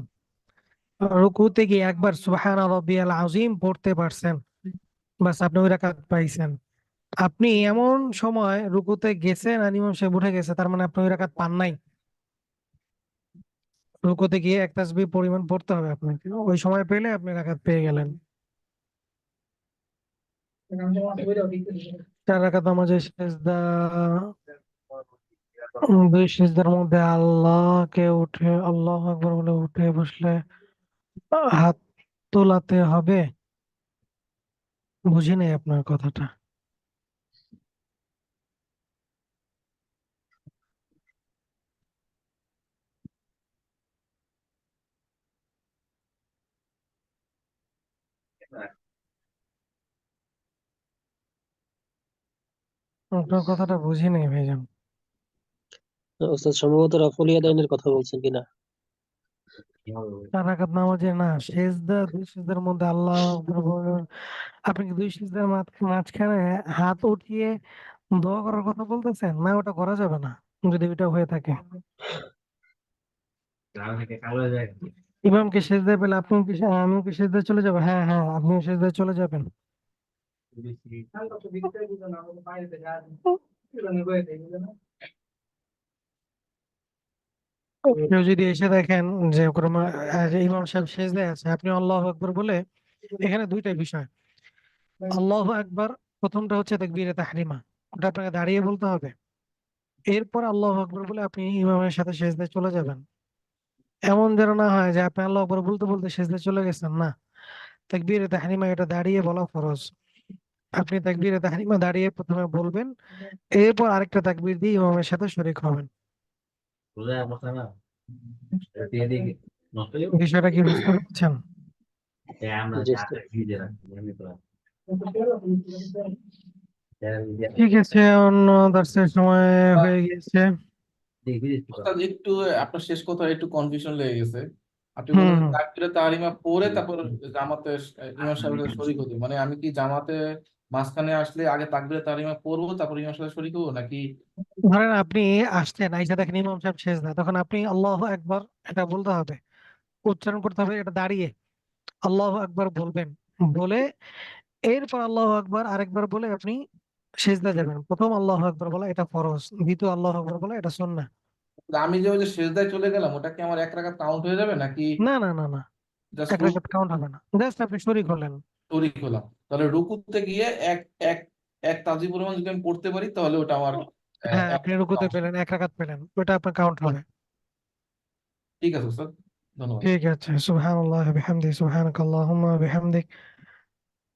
রুকুতে গিয়ে একবার সুবহান রাব্বিয়াল আযীম পড়তে পারছেন, বাস আপনি ওই রাকাত পাইছেন। আপনি এমন সময় রুকুতে গেছেন আর ইমাম সাহেব উঠে গেছে, তার মানে আপনি ওই রাকাত পান নাই। রুকুতে গিয়ে এক তাসবিহ পরিমাণ পড়তে হবে আপনাকে, ওই সময় পেলে আপনি রাকাত পেয়ে গেলেন। 4 রাকাত নামাজের সিজদা, দুই সিজদার মধ্যে আল্লাহকে উঠে আল্লাহু আকবার বলে উঠে বসলে হাত তোলাতে হবে? বুঝি নাই আপনার কথাটা। আপনার কথাটা বুঝি নাই ভাইজান। ওস্তাদ সম্ভবত রাফল ইয়াদাইনের কথা বলছেন কিনা? 4 রাকাত নামাজে না, সিজদা, দুই সিজদার মধ্যে আল্লাহু আকবার বলে, আপনি কি দুই সিজদার মাঝখানে হাত উঠিয়ে দোয়া করার কথা বলতেছেন? না, ওটা করা যাবে না যদি ওটা হয়ে থাকে। ইমামকে সেজদায় পেলে আপনি কি আমিও কি সেজদায় চলে যাবো? হ্যাঁ হ্যাঁ, আপনিও সেজদায় চলে যাবেন। কেউ যদি এসে দেখেন যে যে ইমাম সাহেব সেজদায় আছে, আপনি আল্লাহু আকবার বলে, এখানে দুইটা বিষয়। আল্লাহু আকবার প্রথমটা হচ্ছে তাকবীরে তাহরিমা, ওটা আপনাকে দাঁড়িয়ে বলতে হবে। এরপর আল্লাহু আকবার বলে আপনি ইমামের সাথে সেজদায় চলে যাবেন। এমন যেন না হয় যে আপনি আল্লাহু আকবার বলতে বলতে সেজদায় চলে গেছেন, না। তাকবীরে তাহরিমা এটা দাঁড়িয়ে বলা ফরজ। আপনি তাকবীরে তাহরিমা দাঁড়িয়ে প্রথমে বলবেন, এরপর আরেকটা তাকবীর দিয়ে ইমামের সাথে শরীক হবেন। বিষয়টা কি বুঝতে পারছেন? জি ওস্তাদ। ঠিক আছে, অন্য দার্সের সময় হয়ে গিয়েছে। ওস্তাদ একটু আপনার শেষ কথা একটু কনফিউশন লেগে গেছে। আপনি হুম বললেন হুম। তাকবীরে তাহরিমা পড়ে তারপর জামাতে ইমাম সাহেবের সাথে শরীক হতে, মানে আমি কি জামাতে মাঝখানে আসলে আগে তাকবীরে তাহরিমা পড়বো তারপর ইমাম সাহেবের সাথে শরীক হবো নাকি? ধরেন আপনি আসছেন, আইসা দেখেন ইমাম সাহেব সেজদা, তখন আপনি আল্লাহু আকবার এটা বলতে হবে, উচ্চারণ করতে হবে, এটা দাঁড়িয়ে আল্লাহু আকবার বলবেন, বলে এরপর আল্লাহু আকবার আরেকবার বলে আপনি সেজদা যাবেন। প্রথম আল্লাহু আকবার বলা এটা ফরজ, দ্বিতীয় আল্লাহু আকবার বলা এটা সুন্নাহ। আমি যে ওই যে সেজদায় চলে গেলাম ওটা কি আমার এক রাকাত কাউন্ট হয়ে যাবে নাকি না না না না, জাস্ট এক রাকাত কাউন্ট হবে না, জাস্ট আপনি শরীক হলেন। শরীক হলাম? তাহলে রুকুতে গিয়ে এক এক এক তাসবিহ পরিমাণ যদি আমি পড়তে পারি তাহলে ওটা আমার হ্যাঁ, এক আপনি রাকাত রুকুতে count হবে। পেলেন, এক রাকাত পেলেন, ওটা আপনার কাউন্ট হবে। ঠিক আছে স্যার, ধন্যবাদ। ঠিক আছে, সুবহানাল্লাহ বিহামদি, সুবহানাকাল্লাহুম্মা বিহামদিক,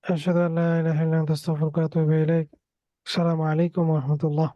আশহাদু আল্লা ইলাহা ইল্লা আনতা আস্তাগফিরুকা ওয়া আতুবু ইলাইক। আসসালামু আলাইকুম ওয়া রাহমাতুল্লাহ।